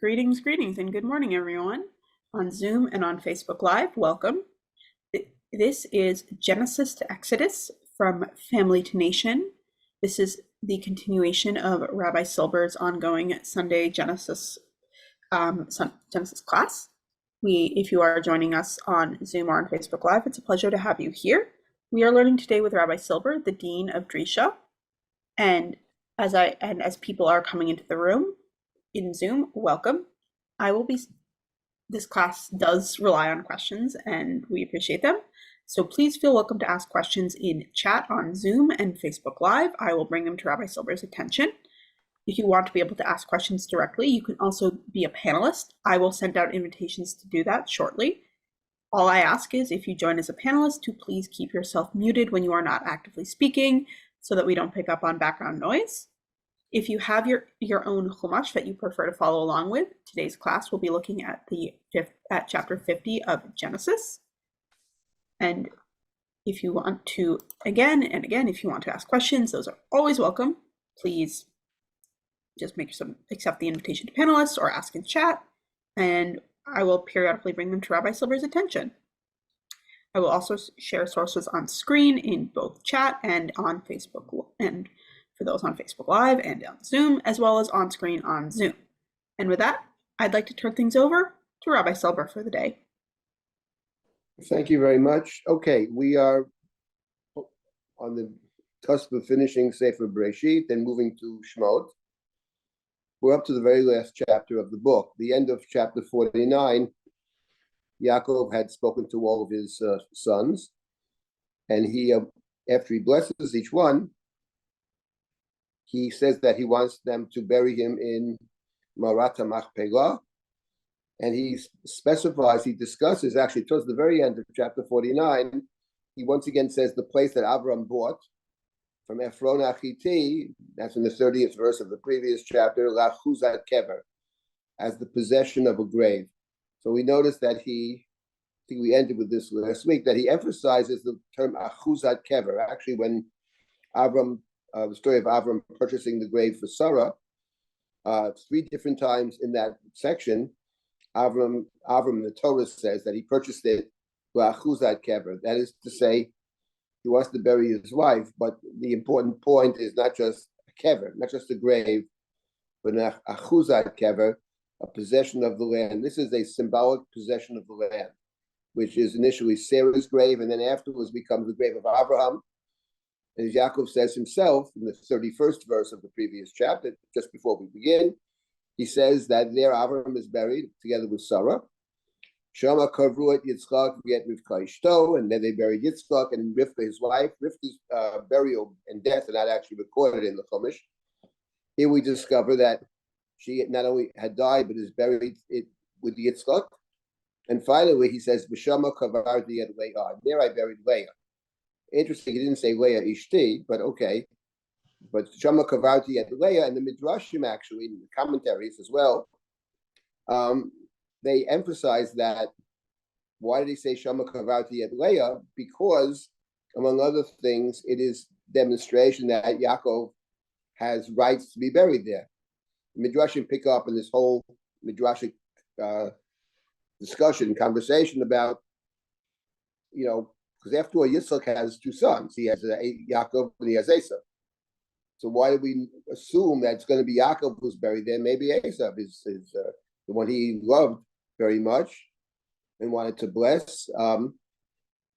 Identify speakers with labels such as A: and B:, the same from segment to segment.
A: Greetings, greetings, and good morning, everyone. On Zoom and on Facebook Live, welcome. This is Genesis to Exodus from Family to Nation. This is the continuation of Rabbi Silber's ongoing Sunday Genesis class. If you are joining us on Zoom or on Facebook Live, it's a pleasure to have you here. We are learning today with Rabbi Silber, the Dean of Drisha, and as people are coming into the room in Zoom, welcome. This class does rely on questions and we appreciate them. So please feel welcome to ask questions in chat on Zoom and Facebook Live. I will bring them to Rabbi Silber's attention. If you want to be able to ask questions directly, you can also be a panelist. I will send out invitations to do that shortly. All I ask is if you join as a panelist to please keep yourself muted when you are not actively speaking so that we don't pick up on background noise. If you have your own chumash that you prefer to follow along with, today's class will be looking at chapter 50 of Genesis. And if you want to, if you want to ask questions, those are always welcome. Please just accept the invitation to panelists or ask in chat, and I will periodically bring them to Rabbi Silber's attention. I will also share sources on screen in both chat and on Facebook, and for those on Facebook Live and on Zoom, as well as on screen on Zoom. And with that, I'd like to turn things over to Rabbi Silber for the day.
B: Thank you very much. Okay, we are on the cusp of finishing Sefer Bereshit and moving to Shemot. We're up to the very last chapter of the book. The end of chapter 49, Yaakov had spoken to all of his sons, and he, after he blesses each one, he says that he wants them to bury him in Marat HaMachpelah, and he discusses, actually towards the very end of chapter 49, he once again says the place that Avram bought from Ephron Achiti, that's in the 30th verse of the previous chapter, Lachuzat Kever, as the possession of a grave. So we noticed that I think we ended with this last week, that he emphasizes the term Achuzat Kever. Actually, when the story of Avram purchasing the grave for Sarah, 3 different times in that section, Avram, the Torah says that he purchased it for Achuzat Kever. That is to say, he wants to bury his wife, but the important point is not just a kever, not just a grave, but an Achuzat Kever, a possession of the land. This is a symbolic possession of the land, which is initially Sarah's grave, and then afterwards becomes the grave of Abraham. And as Yaakov says himself in the 31st verse of the previous chapter, just before we begin, he says that there Abraham is buried together with Sarah. Shama kavru et Yitzchak v'et Rivka ishto, and then they buried Yitzchak and Rivka, his wife. Rivka's burial and death are not actually recorded in the Chumash. Here we discover that she not only had died, but is buried with Yitzchak. And finally, he says, V'shama kavarti et Leah. There I buried Leah. Interesting, he didn't say Leah Ishti, but okay. But Shama Kavarti at Leah, and the Midrashim actually, in the commentaries as well, they emphasize that. Why did he say Shama Kavarti at Leah? Because, among other things, it is demonstration that Yaakov has rights to be buried there. The Midrashim pick up in this whole Midrashic conversation about, because after all, Yitzchak has 2 sons. He has Yaakov and he has Esau. So why do we assume that it's going to be Yaakov who's buried there? Maybe Esau is the one he loved very much and wanted to bless. So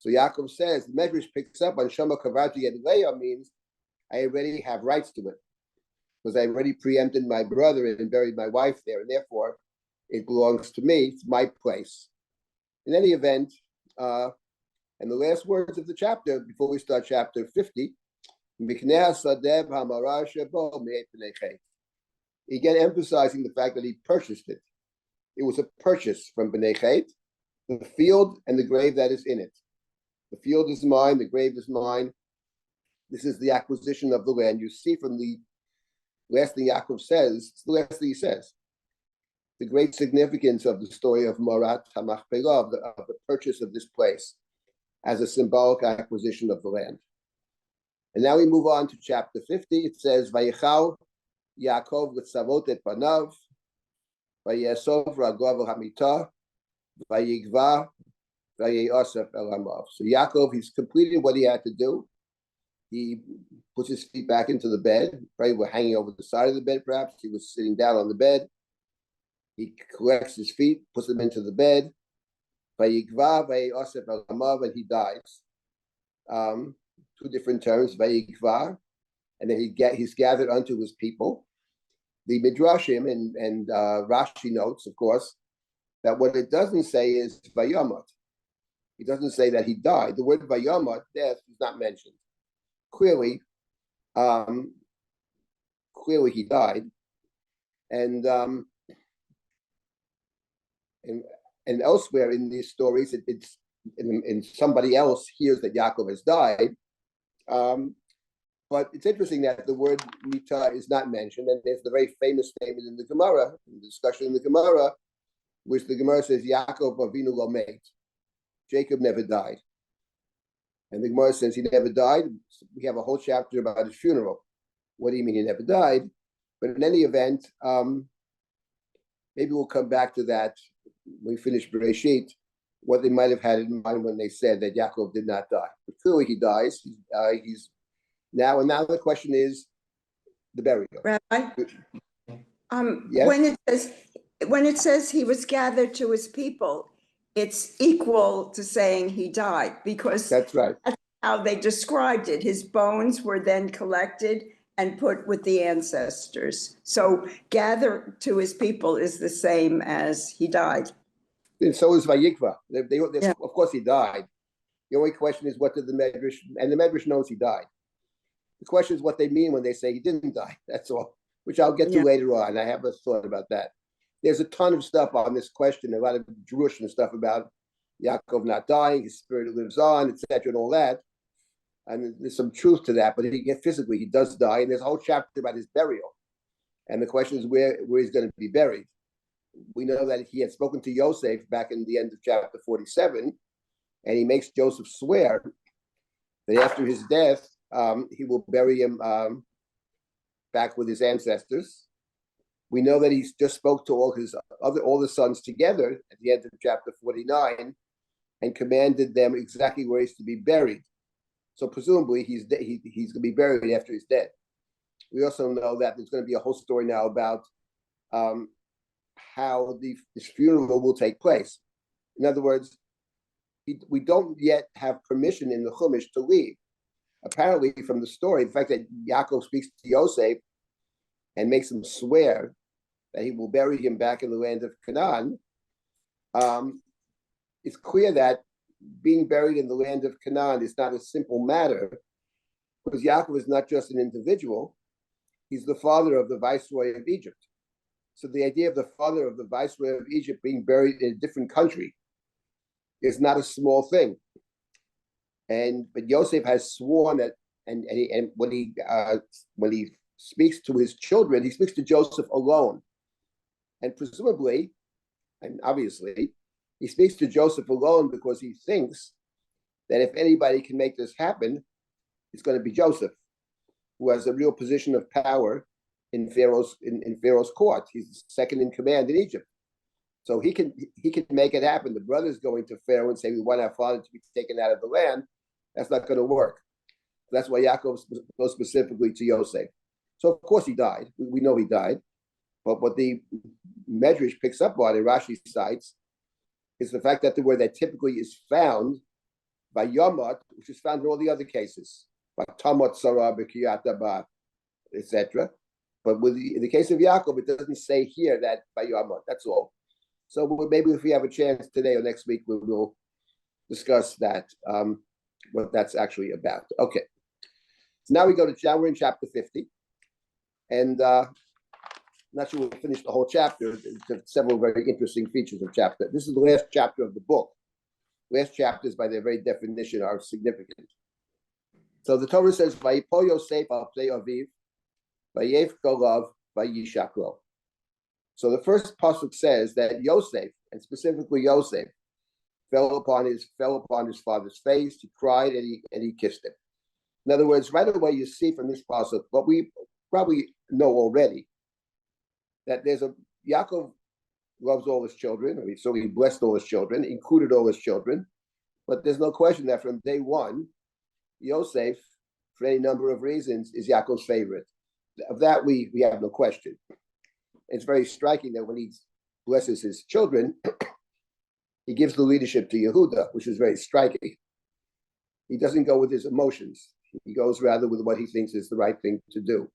B: Yaakov says, the Medrash picks up on Shama Kavarti et Leah means I already have rights to it because I already preempted my brother and buried my wife there, and therefore it belongs to me. It's my place. In any event, and the last words of the chapter, before we start chapter 50, again emphasizing the fact that he purchased it. It was a purchase from Bnei Chet, the field and the grave that is in it. The field is mine, the grave is mine. This is the acquisition of the land. You see from the last thing Yaakov says, it's the last thing he says, the great significance of the story of Marat HaMachpelah, of the purchase of this place, as a symbolic acquisition of the land. And now we move on to chapter 50. It says, Vayichal Yaakov l'tzavot et panav. Vayesov Ragov Hamita, Vayigva, Vayosef Elamav. So Yaakov, he's completed what he had to do. He puts his feet back into the bed. Probably were hanging over the side of the bed, perhaps. He was sitting down on the bed. He collects his feet, puts them into the bed. Vayigva, Vayosef Elamav, and he dies. Two different terms, Vayigva, and then he's gathered unto his people. The Midrashim and Rashi notes, of course, that what it doesn't say is Vayamat. It doesn't say that he died. The word Vayamat, death, is not mentioned. Clearly he died, and elsewhere in these stories, it's in somebody else hears that Yaakov has died. But it's interesting that the word mita is not mentioned, and there's the very famous statement in the Gemara, in the discussion in the Gemara, which the Gemara says, Yaakov Avinu lo meit. Jacob never died. And the Gemara says he never died. We have a whole chapter about his funeral. What do you mean he never died? But in any event, maybe we'll come back to that when we finish Bereshit, what they might have had in mind when they said that Yaakov did not die. But clearly he dies. He's now, and now the question is the burial.
C: Rabbi,
B: Yes?
C: when it says he was gathered to his people, it's equal to saying he died, because
B: That's right.
C: that's how they described it. His bones were then collected and put with the ancestors. So gather to his people is the same as he died.
B: And so is Vayikva.
C: Yeah.
B: Of course he died. The only question is, what did the Medrash, and the Medrash knows he died. The question is what they mean when they say he didn't die. That's all, which I'll get to later on. I have a thought about that. There's a ton of stuff on this question, a lot of Jewish and stuff about Yaakov not dying, his spirit lives on, etc., and all that. And there's some truth to that, but physically he does die, and there's a whole chapter about his burial. And the question is where he's going to be buried. We know that he had spoken to Yosef back in the end of chapter 47, and he makes Joseph swear that after his death, he will bury him back with his ancestors. We know that he just spoke to all the sons together at the end of chapter 49 and commanded them exactly where he's to be buried. So presumably he's going to be buried after he's dead. We also know that there's going to be a whole story now about how this funeral will take place. In other words, we don't yet have permission in the Chumash to leave. Apparently, from the story, the fact that Yaakov speaks to Yosef and makes him swear that he will bury him back in the land of Canaan, it's clear that being buried in the land of Canaan is not a simple matter, because Yaakov is not just an individual, he's the father of the viceroy of Egypt. So the idea of the father of the viceroy of Egypt being buried in a different country is not a small thing. But Yosef has sworn that, and when he speaks to his children, he speaks to Joseph alone, and presumably, and obviously, he speaks to Joseph alone because he thinks that if anybody can make this happen, it's going to be Joseph, who has a real position of power in Pharaoh's court. He's second in command in Egypt, so he can make it happen. The brother's going to Pharaoh and say, "We want our father to be taken out of the land." That's not going to work. That's why Yaakov goes specifically to Yosef. So of course he died. We know he died. But what the Medrash picks up on, and Rashi cites, is the fact that the word that typically is found by Yamat, which is found in all the other cases, by Tamot Sarah, B'kiyat, etc. But in the case of Yaakov, it doesn't say here that by Yamat. That's all. So maybe if we have a chance today or next week, we will discuss that. What that's actually about. Okay. So now we're in chapter 50. And I'm not sure we'll finish the whole chapter. There's several very interesting features of chapter. This is the last chapter of the book. Last chapters, by their very definition, are significant. So the Torah says, Vayipol Yosef al pnei aviv, vayef golav, vayishaklo. So the first pasuk says that Yosef, and specifically Yosef, fell upon his father's face. He cried and he kissed him. In other words, right away you see from this pasuk what we probably know already, that Yaakov loves all his children. I mean, so he blessed all his children, included all his children. But there's no question that from day one, Yosef, for any number of reasons, is Yaakov's favorite. Of that, we have no question. It's very striking that when he blesses his children, he gives the leadership to Yehuda, which is very striking. He doesn't go with his emotions. He goes rather with what he thinks is the right thing to do.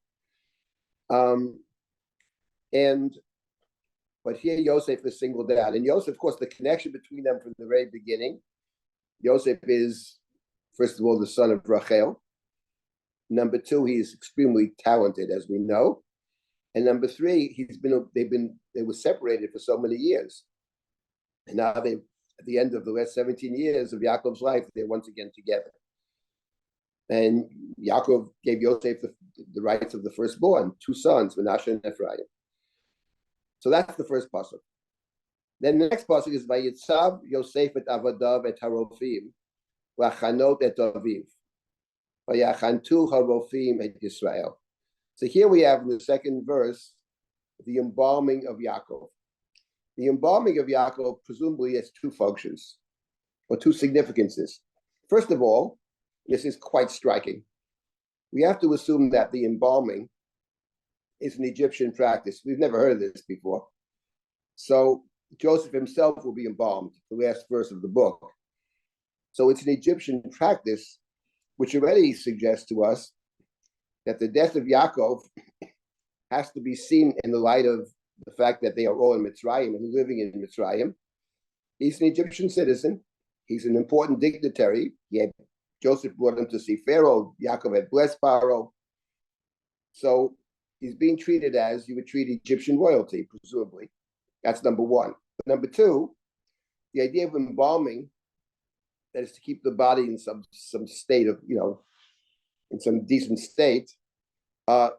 B: But here Yosef is singled out. And Yosef, of course, the connection between them from the very beginning. Yosef is, first of all, the son of Rachel. Number two, he's extremely talented, as we know. And number three, they were separated for so many years. And now at the end of the last 17 years of Yaakov's life, they're once again together. And Yaakov gave Yosef the rights of the firstborn, two sons, Menashe and Ephraim. So that's the first pasuk. Then the next pasuk is Vayitzav Yosef et avadav et harofim v'achanot et aviv v'yachantu harofim et Yisrael. So here we have in the second verse the embalming of Yaakov. The embalming of Yaakov presumably has two functions or two significances. First of all, this is quite striking. We have to assume that the embalming is an Egyptian practice. We've never heard of this before. So Joseph himself will be embalmed, the last verse of the book. So it's an Egyptian practice, which already suggests to us that the death of Yaakov has to be seen in the light of the fact that they are all in Mitzrayim and living in Mitzrayim. He's an Egyptian citizen. He's an important dignitary. Joseph brought him to see Pharaoh. Yaakov had blessed Pharaoh. So he's being treated as you would treat Egyptian royalty, presumably. That's number one. But number two, the idea of embalming, that is to keep the body in some state of, in some decent state,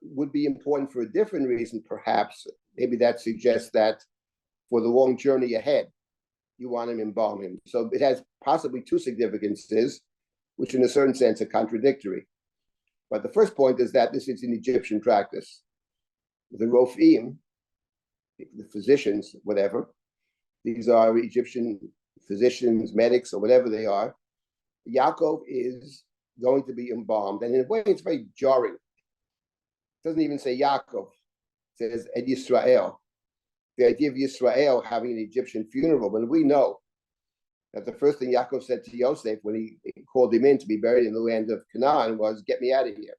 B: would be important for a different reason, perhaps. Maybe that suggests that for the long journey ahead, you want to embalm him. So it has possibly two significances, which in a certain sense are contradictory. But the first point is that this is an Egyptian practice. The Rofim, the physicians, whatever, these are Egyptian physicians, medics, or whatever they are. Yaakov is going to be embalmed. And in a way, it's very jarring. It doesn't even say Yaakov. It says Ed Yisrael. The idea of Yisrael having an Egyptian funeral, when we know that the first thing Yaakov said to Yosef when he called him in to be buried in the land of Canaan was, "Get me out of here.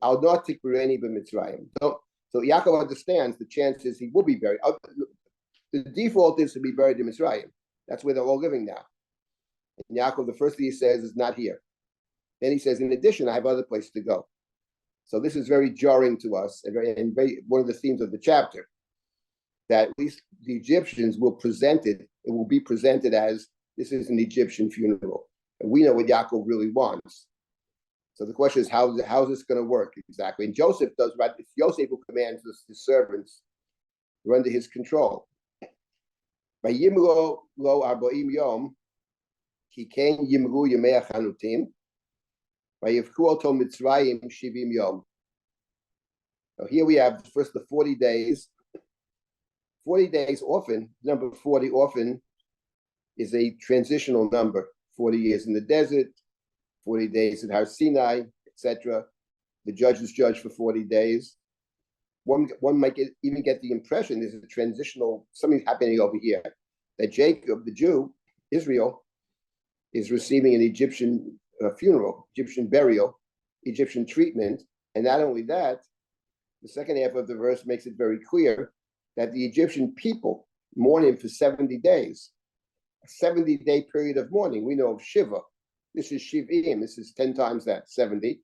B: I'll not take any Mitzrayim." So Yaakov understands the chances he will be buried. The default is to be buried in Mitzrayim. That's where they're all living now. And Yaakov, the first thing he says is, "Not here." Then he says, "In addition, I have other places to go." So this is very jarring to us, and very one of the themes of the chapter, that at least the Egyptians will present it. It will be presented as this is an Egyptian funeral, and we know what Yaakov really wants. So the question is, how is this going to work exactly? And Joseph does right. It's Joseph who commands his servants who are under his control. By Yimro lo arbaim yom, ki ken yimru yemei chanutim. By Yivku oto Mitzrayim shivim yom. So here we have first the 40 days. 40 days often, number 40 often is a transitional number. 40 years in the desert, 40 days at Har Sinai, etc. The judges judge for 40 days. One might even get the impression there's a transitional, something's happening over here, that Jacob, the Jew, Israel, is receiving an Egyptian funeral, Egyptian burial, Egyptian treatment. And not only that, the second half of the verse makes it very clear that the Egyptian people mourn him for 70 days, a 70-day period of mourning. We know of Shiva. This is Shivim. This is 10 times that, 70.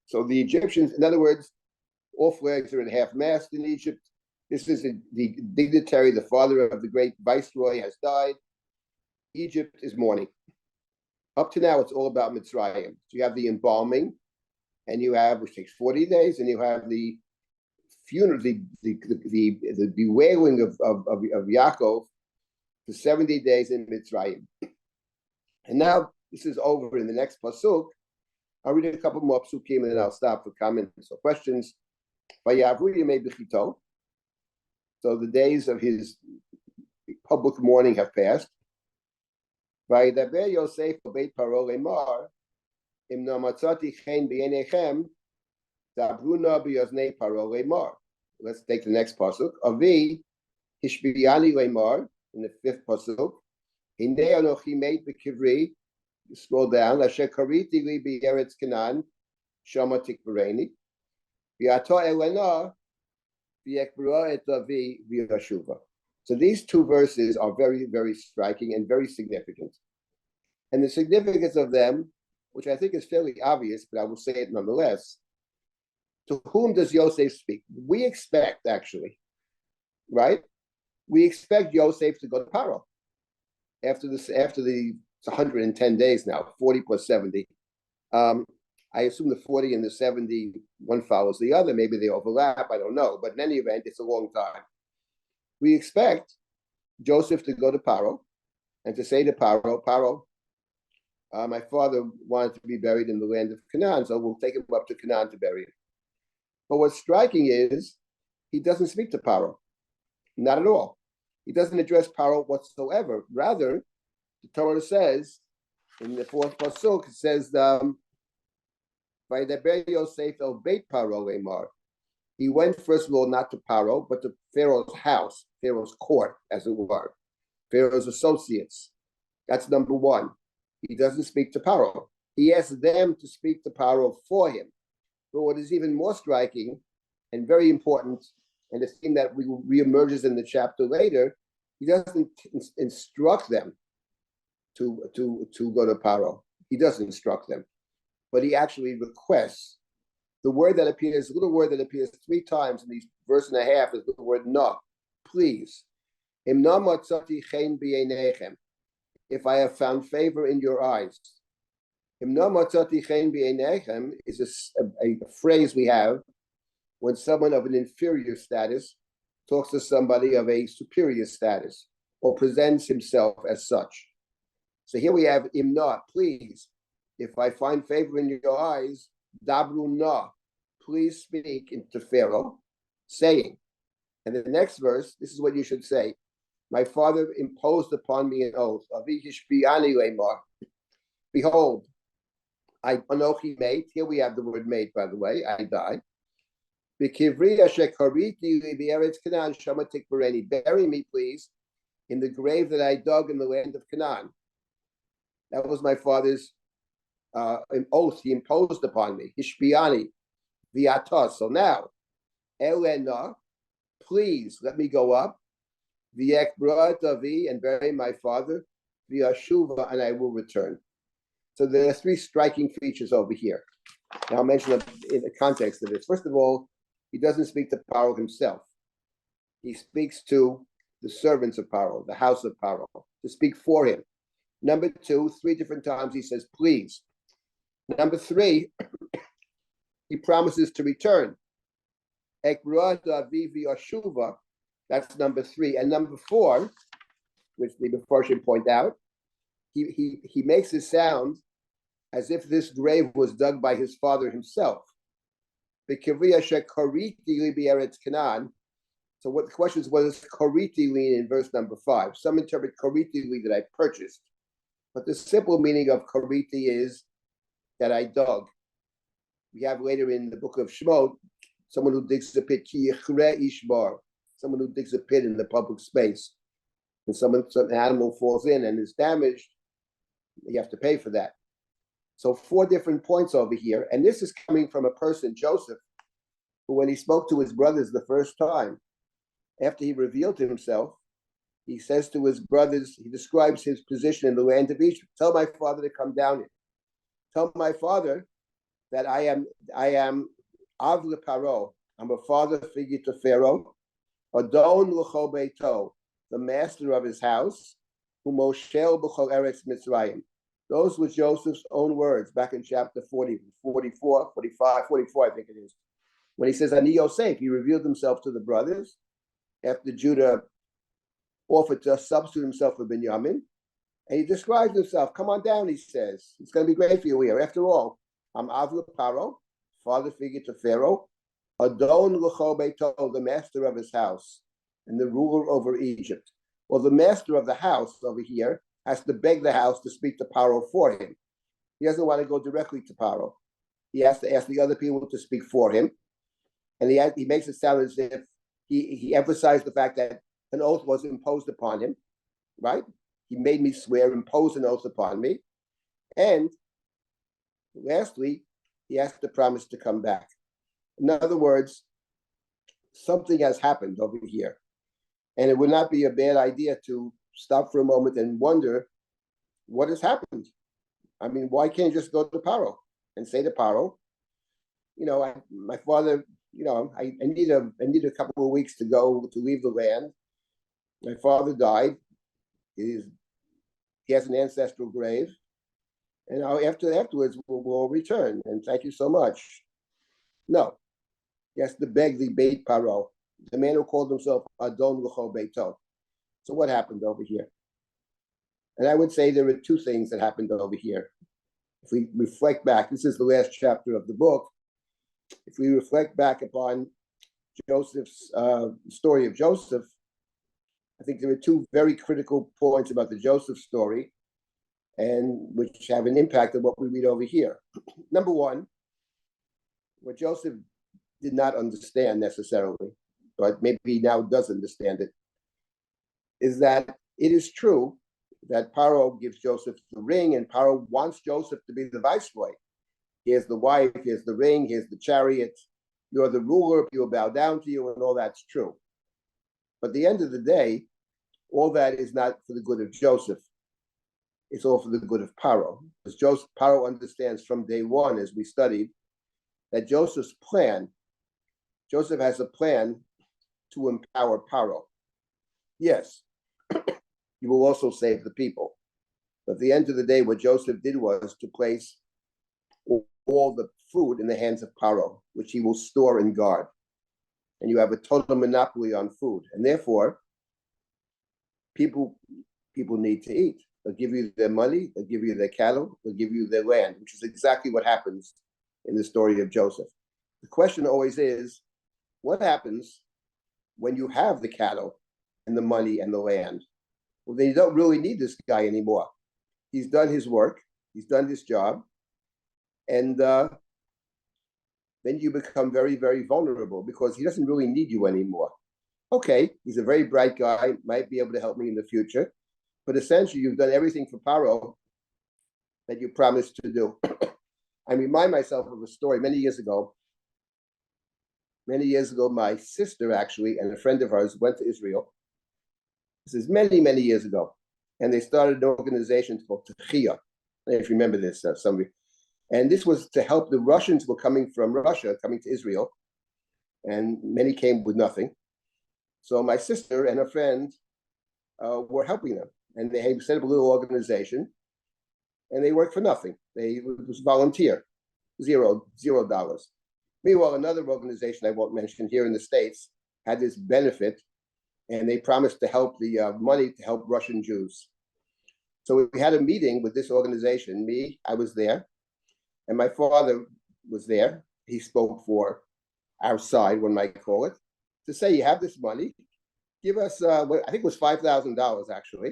B: So the Egyptians, in other words, all flags are at half-mast in Egypt. This is the dignitary, the father of the great viceroy has died. Egypt is mourning. Up to now, it's all about Mitzrayim. So you have the embalming, and you have, which takes 40 days, and you have the funeral, the bewailing of Yaakov for 70 days in Mitzrayim. And now this is over in the next pasuk. I'll read a couple more psukim and then I'll stop for comments or questions. So the days of his public mourning have passed. Vayidaber Yosef beit Paro lemar, im no matzati chen b'einechem, dabruna b'yoznei Paro lemar. Let's take the next pasuk. Avi hishbiyani lemar, in the fifth pasuk. Hine anochi meit b'kivri, scroll down, asher kariti li b'eretz Canaan, shama tikvareni, v'ato elena, v'yekbara et avi v'yashuva. So these two verses are very, very striking and very significant. And the significance of them, which I think is fairly obvious, but I will say it nonetheless, to whom does Yosef speak? We expect, actually, right? We expect Yosef to go to Paro after the 110 days now, 40 plus 70. I assume the 40 and the 70, one follows the other. Maybe they overlap, I don't know. But in any event, it's a long time. We expect Joseph to go to Paro and to say to Paro, my father wanted to be buried in the land of Canaan, so we'll take him up to Canaan to bury him. But what's striking is he doesn't speak to Paro, not at all. He doesn't address Paro whatsoever. Rather, the Torah says in the fourth pasuk, it says, "Vayidaber Yosef el beit Paro lemar." He went, first of all, not to Paro, but to Pharaoh's house, Pharaoh's court, as it were, Pharaoh's associates. That's number one. He doesn't speak to Paro. He asks them to speak to Paro for him. But what is even more striking and very important, and the thing that reemerges in the chapter later, he doesn't instruct them to go to Paro. He doesn't instruct them, but he actually requests. The word that appears, a little word that appears 3 times in these verse and a half is the word "na," please. If I have found favor in your eyes. Is a phrase we have when someone of an inferior status talks to somebody of a superior status or presents himself as such. So here we have imna, please. If I find favor in your eyes, dabru na, please speak to Pharaoh, saying. And the next verse, this is what you should say. My father imposed upon me an oath. Behold, I anochi made. Here we have the word made, by the way. I die. Bury me, please, in the grave that I dug in the land of Canaan. That was my father's an oath he imposed upon me. Hishbiani, viata. So now, Elena, please let me go up. V'yekbra Davi, and bury my father. V'yashuva, and I will return. So there are 3 striking features over here. Now I'll mention them in the context of this. First of all, he doesn't speak to Paro himself. He speaks to the servants of Paro, the house of Paro, to speak for him. Number 2, 3 different times he says, please. Number 3, he promises to return. Ekbra Davi v'yashuva. That's number 3. And number 4, which the Mepharshim point out, he makes it sound as if this grave was dug by his father himself. So what the question is, what does kariti mean in verse number 5? Some interpret kariti that I purchased. But the simple meaning of kariti is that I dug. We have later in the book of Shemot, someone who digs a pit, someone who digs a pit in the public space, and some animal falls in and is damaged, you have to pay for that. So 4 different points over here, and this is coming from a person, Joseph, who when he spoke to his brothers the first time, after he revealed to himself, he says to his brothers, he describes his position in the land of Egypt. Tell my father to come down here. Tell my father that I am Av Paro. I'm a father figure to Pharaoh. Adon l'chol beito, the master of his house, who moshel b'chol eretz Mitzrayim. Those were Joseph's own words back in chapter 40, 44, 45, 44, I think it is. When he says, Ani Yosef, he revealed himself to the brothers after Judah offered to substitute himself for Binyamin. And he describes himself. Come on down, he says. It's going to be great for you here. After all, I'm Avla Paro, father figure to Pharaoh, Adon l'chol beito, the master of his house, and the ruler over Egypt. Well, the master of the house over here has to beg the house to speak to Paro for him. He doesn't want to go directly to Paro. He has to ask the other people to speak for him. And he makes it sound as if he emphasized the fact that an oath was imposed upon him, right? He made me swear, imposed an oath upon me. And lastly, he has to promise to come back. In other words, something has happened over here. And it would not be a bad idea to stop for a moment and wonder what has happened. I mean, why can't you just go to Paro and say to Paro, my father, I need a couple of weeks to leave the land. My father died. He has an ancestral grave. And afterwards, we'll return. And thank you so much. No. He has to beg the Beit Paro, the man who called himself Adon L'chol Beito. So what happened over here? And I would say there were two things that happened over here. If we reflect back, this is the last chapter of the book. If we reflect back upon Joseph's story of Joseph, I think there are two very critical points about the Joseph story, and which have an impact on what we read over here. Number one, what Joseph did not understand necessarily, but maybe he now does understand it, is that it is true that Paro gives Joseph the ring, and Paro wants Joseph to be the viceroy. Here's the wife, here's the ring, here's the chariot. You're the ruler, people bow down to you, and all that's true. But at the end of the day, all that is not for the good of Joseph. It's all for the good of Paro. Because Paro understands from day one, as we studied, that Joseph has a plan to empower Paro. Yes, he will also save the people. But at the end of the day, what Joseph did was to place all the food in the hands of Paro, which he will store and guard. And you have a total monopoly on food. And therefore, people need to eat. They'll give you their money, they'll give you their cattle, they'll give you their land, which is exactly what happens in the story of Joseph. The question always is, what happens when you have the cattle and the money and the land? Well, then you don't really need this guy anymore. He's done his work, he's done his job, and then you become very, very vulnerable because he doesn't really need you anymore. Okay, he's a very bright guy, might be able to help me in the future, but essentially you've done everything for Paro that you promised to do. I remind myself of a story many years ago. My sister actually and a friend of hers went to Israel. This is many, many years ago. And they started an organization called Techia. I don't know if you remember this, somebody. And this was to help the Russians who were coming from Russia, coming to Israel. And many came with nothing. So my sister and her friend were helping them. And they set up a little organization. And they worked for nothing. It was volunteer, $0. Meanwhile, another organization I won't mention here in the States had this benefit, and they promised to help the money to help Russian Jews. So we had a meeting with this organization. I was there, and my father was there. He spoke for our side, one might call it, to say, you have this money, give us, I think it was $5,000 actually.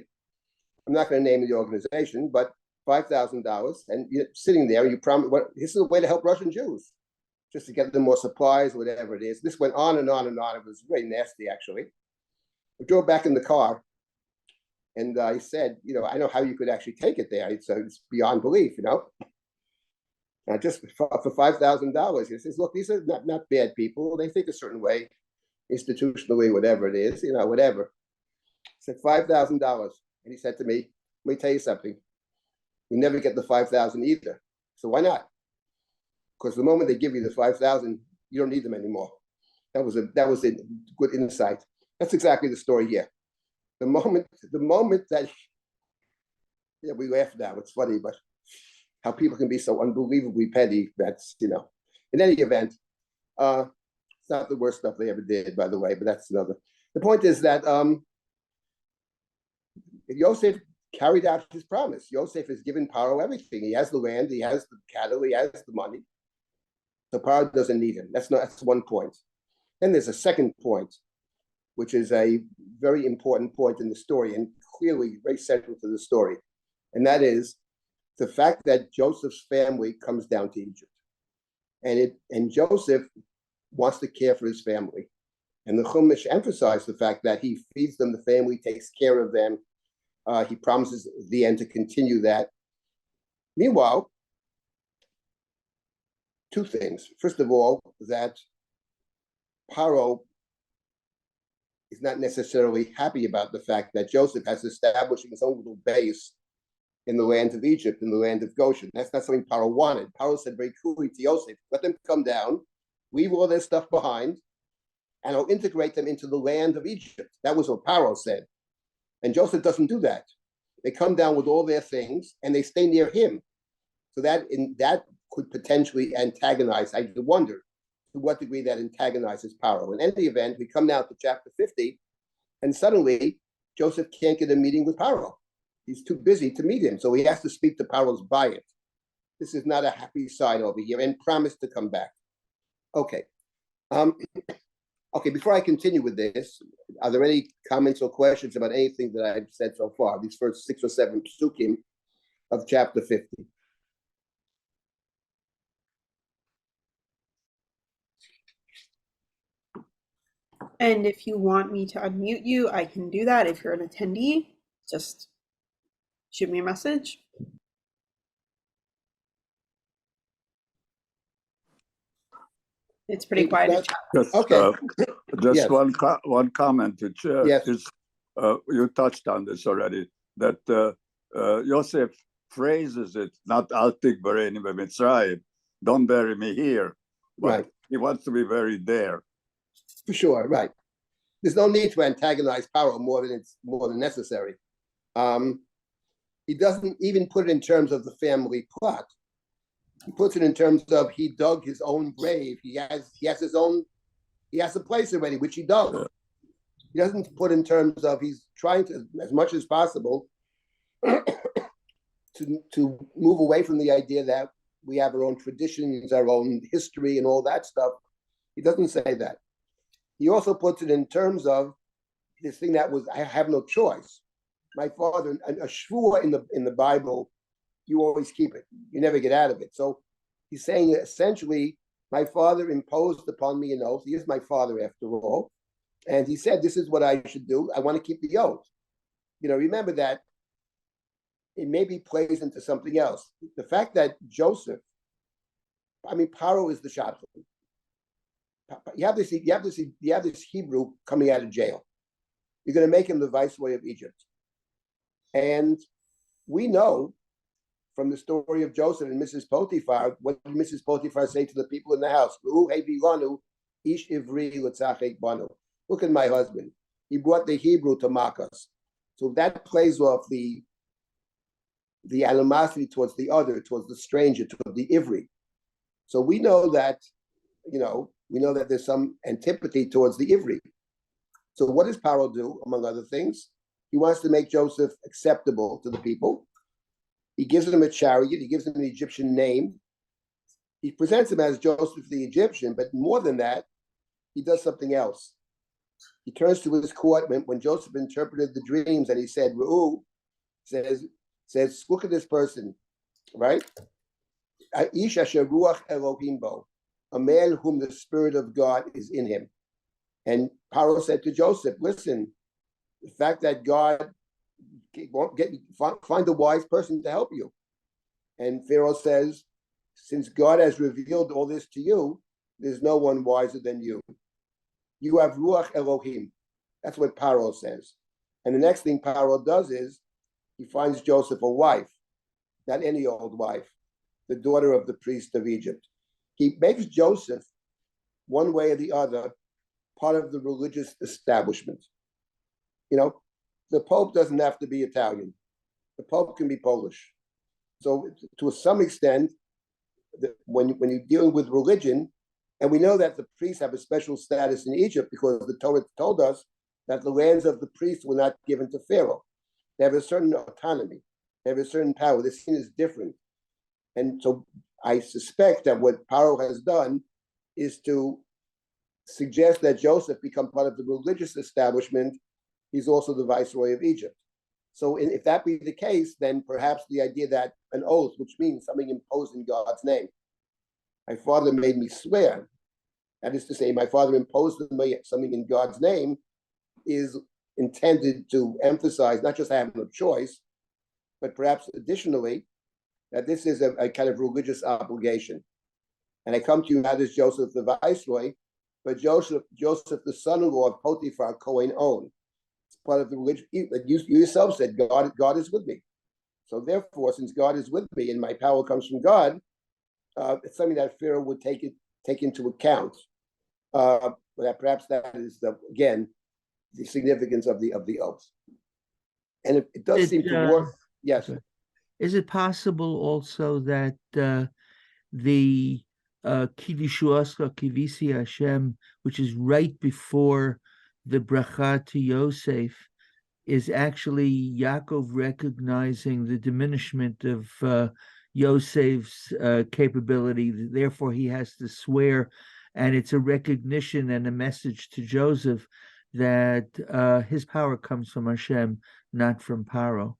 B: I'm not going to name the organization, but $5,000, and you're sitting there, and you promise, this is a way to help Russian Jews, just to get them more supplies, whatever it is. This went on and on and on. It was very nasty, actually. We drove back in the car, and I said, I know how you could actually take it there. It's beyond belief, just for $5,000. He says, look, these are not bad people. They think a certain way, institutionally, whatever it is, whatever. I said, $5,000. And he said to me, let me tell you something. You never get the 5,000 either. So why not? Because the moment they give you the 5,000, you don't need them anymore. That was a good insight. That's exactly the story here. The moment that, we laugh now, it's funny, but how people can be so unbelievably petty, that's, in any event, it's not the worst stuff they ever did, by the way, but that's another. The point is that Yosef carried out his promise. Yosef has given Paro everything. He has the land, he has the cattle, he has the money. So Paro doesn't need him. That's one point. Then there's a second point, which is a very important point in the story and clearly very central to the story. And that is the fact that Joseph's family comes down to Egypt. And Joseph wants to care for his family. And the Chumash emphasized the fact that he feeds them, the family takes care of them. He promises at the end to continue that. Meanwhile, two things. First of all, that Paro is not necessarily happy about the fact that Joseph has established his own little base in the land of Egypt, in the land of Goshen. That's not something Paro wanted. Paro said very clearly to Joseph, let them come down, leave all their stuff behind, and I'll integrate them into the land of Egypt. That was what Paro said. And Joseph doesn't do that. They come down with all their things and they stay near him. So that could potentially antagonize. I wonder to what degree that antagonizes Paro. In any event, we come now to chapter 50, and suddenly Joseph can't get a meeting with Paro. He's too busy to meet him, so he has to speak to Paro's buyer. This is not a happy sign over here, and promise to come back. Okay. Okay, before I continue with this, are there any comments or questions about anything that I've said so far, these first 6 or 7 psukim of chapter 50?
A: And if you want me to unmute you, I can do that. If you're an attendee, just shoot me a message. It's pretty quiet in chat.
D: Just,
B: Okay.
D: just
B: Yes.
D: one comment, which
B: Yes.
D: is you touched on this already, that Yosef phrases it, not Al tikbareni b'Mitzrayim, don't bury me here, but
B: Right.
D: he wants to be buried there.
B: For sure, right. There's no need to antagonize Paro more than necessary. He doesn't even put it in terms of the family plot. He puts it in terms of he dug his own grave. He has a place already, which he dug.
D: Yeah.
B: He doesn't put in terms of he's trying to, as much as possible, to move away from the idea that we have our own traditions, our own history, and all that stuff. He doesn't say that. He also puts it in terms of this thing that was, I have no choice. My father, a shvua in the Bible, you always keep it. You never get out of it. So he's saying essentially, my father imposed upon me an oath. He is my father after all. And he said, this is what I should do. I want to keep the oath. Remember that it maybe plays into something else. The fact that Joseph, Paro is the shadchan. You have this Hebrew coming out of jail. You're going to make him the viceroy of Egypt. And we know from the story of Joseph and Mrs. Potiphar, what did Mrs. Potiphar say to the people in the house? Look at my husband. He brought the Hebrew to mock us. So that plays off the animosity towards the other, towards the stranger, towards the Ivri. So we know that, there's some antipathy towards the Ivri. So what does Paro do, among other things? He wants to make Joseph acceptable to the people. He gives him a chariot. He gives him an Egyptian name. He presents him as Joseph the Egyptian, but more than that, he does something else. He turns to his court when Joseph interpreted the dreams, and he said, Re'u, says, look at this person, right? Ish asher ruach Elohim bo, a man whom the Spirit of God is in him. And Paro said to Joseph, listen, the fact that God won't find a wise person to help you. And Pharaoh says, since God has revealed all this to you, there's no one wiser than you. You have Ruach Elohim. That's what Paro says. And the next thing Paro does is he finds Joseph a wife, not any old wife, the daughter of the priest of Egypt. He makes Joseph, one way or the other, part of the religious establishment. The Pope doesn't have to be Italian. The Pope can be Polish. So to some extent, when you're dealing with religion, and we know that the priests have a special status in Egypt because the Torah told us that the lands of the priests were not given to Pharaoh. They have a certain autonomy. They have a certain power. This scene is different. And so I suspect that what Paro has done is to suggests that Joseph become part of the religious establishment. He's also the viceroy of Egypt. So if that be the case, then perhaps the idea that an oath, which means something imposed in God's name, my father made me swear, that is to say, my father imposed something in God's name, is intended to emphasize not just having a choice, but perhaps additionally, that this is a kind of religious obligation. And I come to you not as Joseph the viceroy, but Joseph the son-in-law of Potiphar, Cohen own. It's part of the religion. You yourself said, God is with me. So therefore, since God is with me and my power comes from God, it's something that Pharaoh would take into account. That perhaps that is again the significance of the oath. And it does seem to work. Yes.
E: Okay. Is it possible also that the Kidishuascha Kivisi Hashem, which is right before the bracha to Yosef, is actually Yaakov recognizing the diminishment of Yosef's capability, therefore he has to swear, and it's a recognition and a message to Joseph that his power comes from Hashem, not from Paro.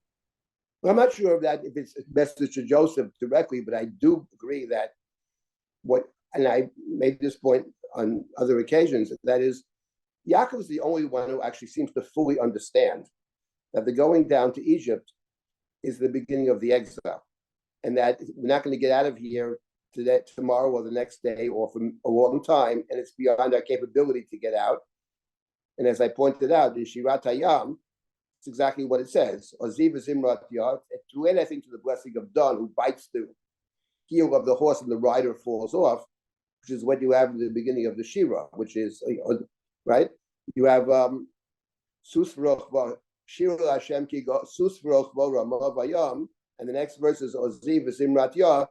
B: Well, I'm not sure if it's a message to Joseph directly, but I do agree that and I made this point on other occasions, that is, Yaakov is the only one who actually seems to fully understand that the going down to Egypt is the beginning of the exile, and that we're not going to get out of here today, tomorrow, or the next day, or for a long time, and it's beyond our capability to get out. And as I pointed out, in Shirat Hayam, it's exactly what it says. Oziv Zimrat Yad, to add, I think, to the blessing of Dan, who bites the heel of the horse and the rider falls off, which is what you have in the beginning of the Shira, which is, right? You have Susroch Shira Hashem Ki Susroch Vora Vayam, and the next verse is Oziv Zimrat Yad,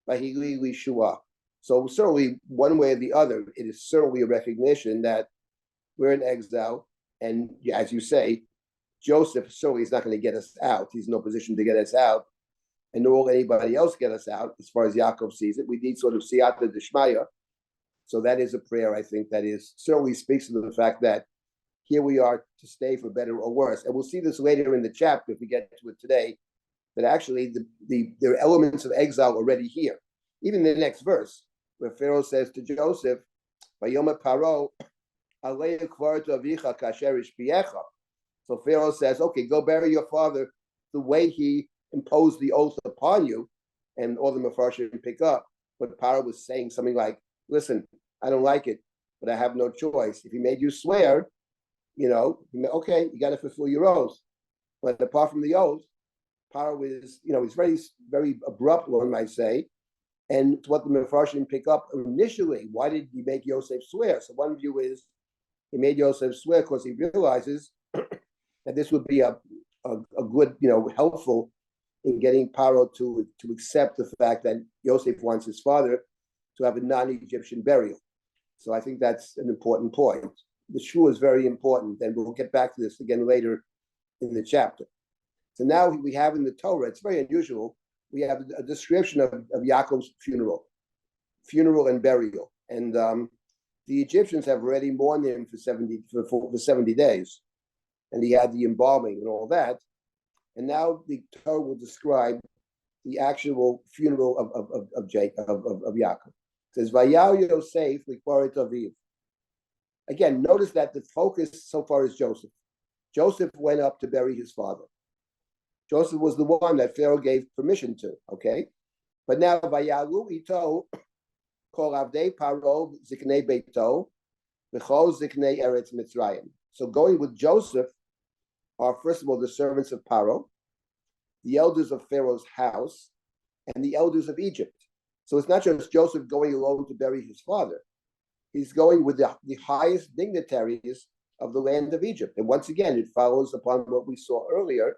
B: Vahili Shua. So certainly, one way or the other, it is certainly a recognition that we're in exile, and as you say, Joseph certainly is not going to get us out. He's in no position to get us out, and nor will anybody else get us out, as far as Yaakov sees it. We need sort of siyata d'shmaya. So that is a prayer, I think, that is certainly speaks to the fact that here we are to stay for better or worse. And we'll see this later in the chapter if we get to it today, that actually there are elements of exile already here. Even in the next verse, where Pharaoh says to Joseph, Vayoma Paro, Alei Kvarto Avicha Kasher Ishpiecha. So Pharaoh says, okay, go bury your father the way he imposed the oath upon you, and all the Mefarshim pick up. But Paro was saying something like, listen, I don't like it, but I have no choice. If he made you swear, okay, you got to fulfill your oath. But apart from the oath, Paro is, he's very, very abrupt, one might say. And it's what the Mefarshim pick up initially. Why did he make Yosef swear? So one view is he made Yosef swear because he realizes that this would be a good, helpful in getting Paro to accept the fact that Yosef wants his father to have a non-Egyptian burial. So I think that's an important point. The shul is very important, and we'll get back to this again later in the chapter. So now we have in the Torah, it's very unusual, we have a description of Yaakov's funeral and burial. And the Egyptians have already mourned him for 70 days. And he had the embalming and all that. And now the Torah will describe the actual funeral of Yaakov. It says, Vayav Yosef likvaret aviv. Again, notice that the focus so far is Joseph. Joseph went up to bury his father. Joseph was the one that Pharaoh gave permission to, okay? But now, Vayalu ito kol avdei paro ziknei beito v'chol ziknei eretz Mitzrayim. So going with Joseph are, first of all, the servants of Paro, the elders of Pharaoh's house, and the elders of Egypt. So it's not just Joseph going alone to bury his father. He's going with the highest dignitaries of the land of Egypt. And once again, it follows upon what we saw earlier,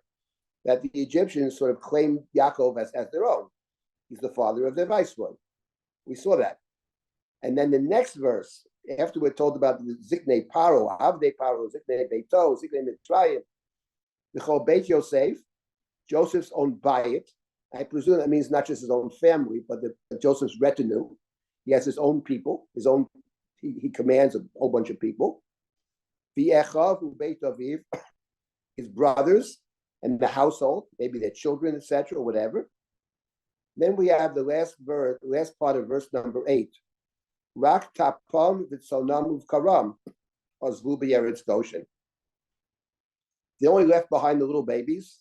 B: that the Egyptians sort of claimed Yaakov as their own. He's the father of their viceroy. We saw that. And then the next verse, after we're told about the Ziknei Paro, Avdei Paro, Ziknei Beito, Ziknei Mitzrayim, V'chol Beit Yosef, Joseph's own bayit. I presume that means not just his own family, but Joseph's retinue. He has his own people, he commands a whole bunch of people. V'echav u'beit aviv, his brothers and the household, maybe their children, etc., or whatever. Then we have the last part of verse number 8. Rak tapam v'tzonam uvkaram, azvu b'yeretz Goshen. They only left behind the little babies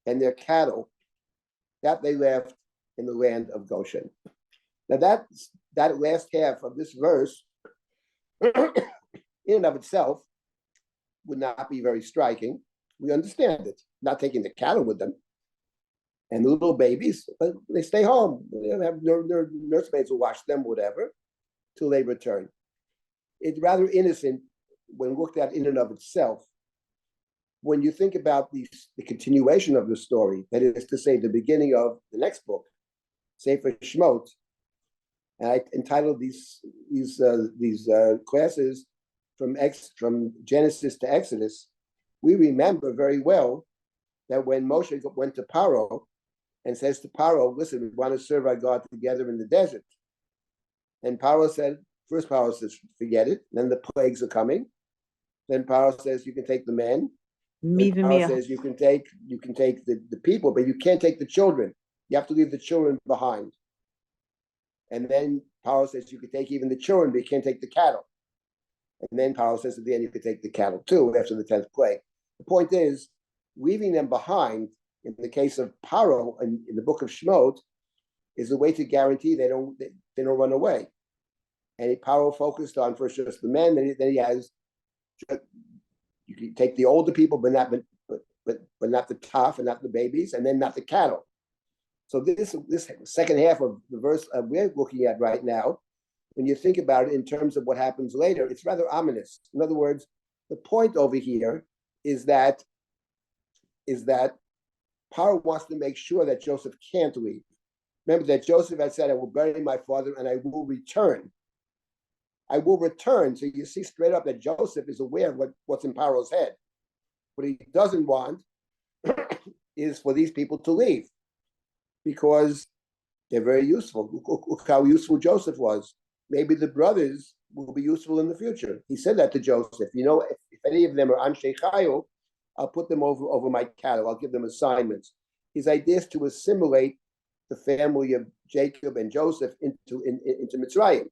B: and their cattle that they left in the land of Goshen. Now that last half of this verse, in and of itself, would not be very striking. We understand it. Not taking the cattle with them. And the little babies, but they stay home. They have their nursemaids will watch them, whatever, till they return. It's rather innocent when looked at in and of itself. When you think about the continuation of the story, that is to say, the beginning of the next book, Sefer Shmot, and I entitled these classes from Genesis to Exodus. We remember very well that when Moshe went to Paro and says to Paro, "Listen, we want to serve our God together in the desert," and Paro said, first Paro says, "Forget it." Then the plagues are coming. Then Paro says, "You can take the men." Paro says, "You can take the people, but you can't take the children. You have to leave the children behind." And then Paro says, "You can take even the children, but you can't take the cattle." And then Paro says at the end, "You can take the cattle too," after the 10th plague. The point is, leaving them behind, in the case of Paro in the book of Shmot, is a way to guarantee they don't run away. And Paro focused on first just the men, then he has, you can take the older people, but not the tough and not the babies, and then not the cattle. So this second half of the verse we're looking at right now, when you think about it in terms of what happens later, it's rather ominous. In other words, the point over here is that Paro wants to make sure that Joseph can't leave. Remember that Joseph had said, "I will bury my father and I will return." I will return. So you see straight up that Joseph is aware of what's in Paro's head. What he doesn't want is for these people to leave, because they're very useful. Look how useful Joseph was. Maybe the brothers will be useful in the future. He said that to Joseph. If any of them are Anshe Chayil, I'll put them over my cattle. I'll give them assignments. His idea is to assimilate the family of Jacob and Joseph into Mitzrayim.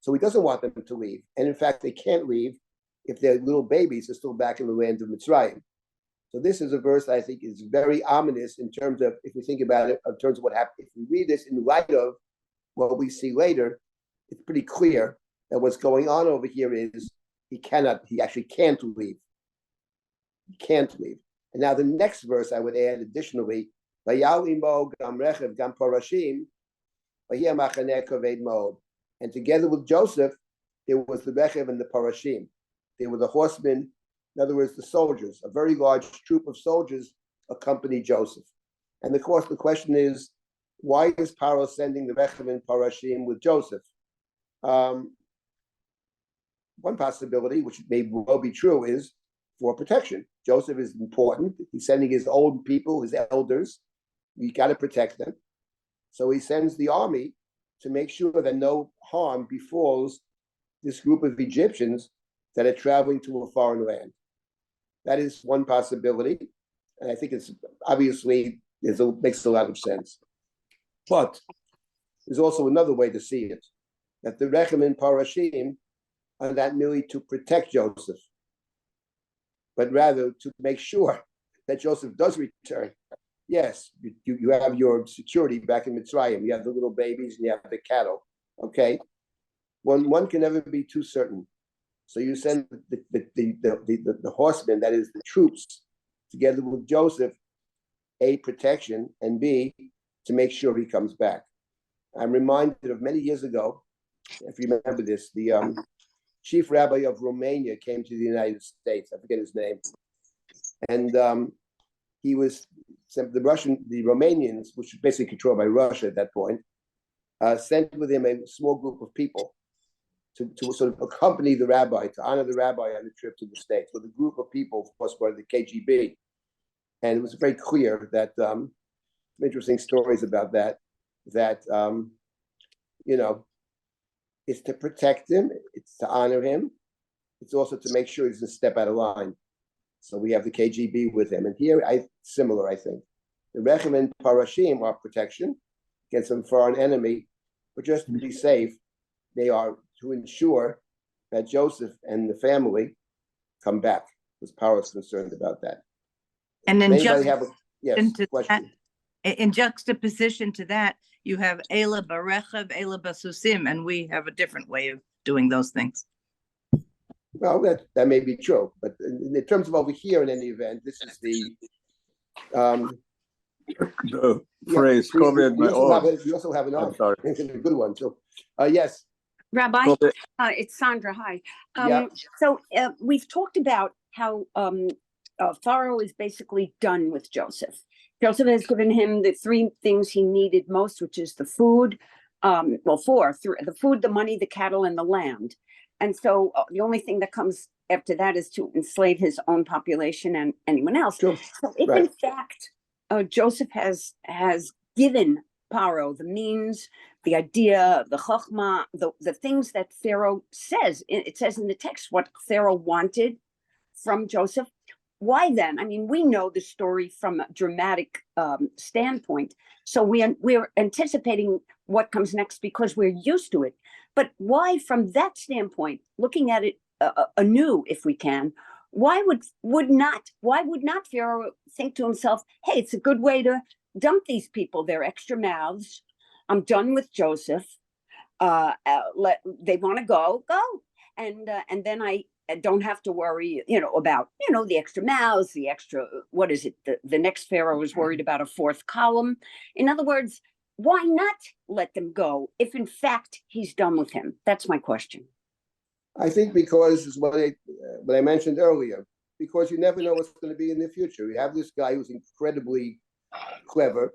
B: So he doesn't want them to leave. And in fact, they can't leave if their little babies are still back in the land of Mitzrayim. So this is a verse that I think is very ominous in terms of, if we think about it, in terms of what happened. If we read this in light of what we see later, it's pretty clear that what's going on over here is he actually can't leave. He can't leave. And now the next verse I would add additionally, and together with Joseph, there was the Rechev and the Parashim. They were the horsemen, in other words, the soldiers. A very large troop of soldiers accompanied Joseph. And of course, the question is, why is Paro sending the Rechev and Parashim with Joseph? One possibility, which may well be true, is for protection. Joseph is important. He's sending his old people, his elders. We got to protect them. So he sends the army to make sure that no harm befalls this group of Egyptians that are traveling to a foreign land. That is one possibility. And I think it's obviously makes a lot of sense. But there's also another way to see it, that the Rechem and Parashim are not merely to protect Joseph, but rather to make sure that Joseph does return. Yes, you have your security back in Mitzrayim. You have the little babies and you have the cattle. Okay, one can never be too certain. So you send the horsemen, that is the troops, together with Joseph, A, protection, and B, to make sure he comes back. I'm reminded of many years ago, if you remember this, the chief rabbi of Romania came to the United States. I forget his name. And he was, the Romanians, which was basically controlled by Russia at that point, sent with him a small group of people to sort of accompany the rabbi, to honor the rabbi on the trip to the States, with a group of people, of course, by the KGB. And it was very clear that, interesting stories about that, It's to protect him. It's to honor him. It's also to make sure he doesn't step out of line. So we have the KGB with him. And here, similar, I think. The Rechem and Parashim are protection against some foreign enemy, but just to be safe, they are to ensure that Joseph and the family come back, because Paro is concerned about that.
F: And then
B: Anybody have a
F: into
B: question?
F: in juxtaposition to that, you have Ela Barechev, Ela Basusim, and we have a different way of doing those things.
B: Well, that may be true, but in terms of over here, in any event, this is the
D: phrase COVID.
B: We also have an
D: I'm sorry.
B: a good one. So, yes.
G: Rabbi,
D: COVID.
G: it's Sandra. Hi.
B: Yeah.
G: So we've talked about how Pharaoh is basically done with Joseph. Joseph has given him the three things he needed most, which is the food, the food, the money, the cattle, and the land. And so the only thing that comes after that is to enslave his own population and anyone else.
B: Sure.
G: So if
B: Right.
G: in fact Joseph has given Paro the means, the idea, the chokhmah, the things that Pharaoh says, it says in the text what Pharaoh wanted from Joseph. Why then? I mean, we know the story from a dramatic standpoint. So we're anticipating what comes next because we're used to it. But why, from that standpoint, looking at it anew, if we can, why would not Pharaoh think to himself, hey, it's a good way to dump these people, they're extra mouths. I'm done with Joseph. They want to go, and then I don't have to worry, about the extra mouths, the extra. What is it? The next Pharaoh is worried about a fourth column. In other words, why not let them go if, in fact, he's done with him? That's my question.
B: I think because is what I mentioned earlier. Because you never know what's going to be in the future. You have this guy who's incredibly clever,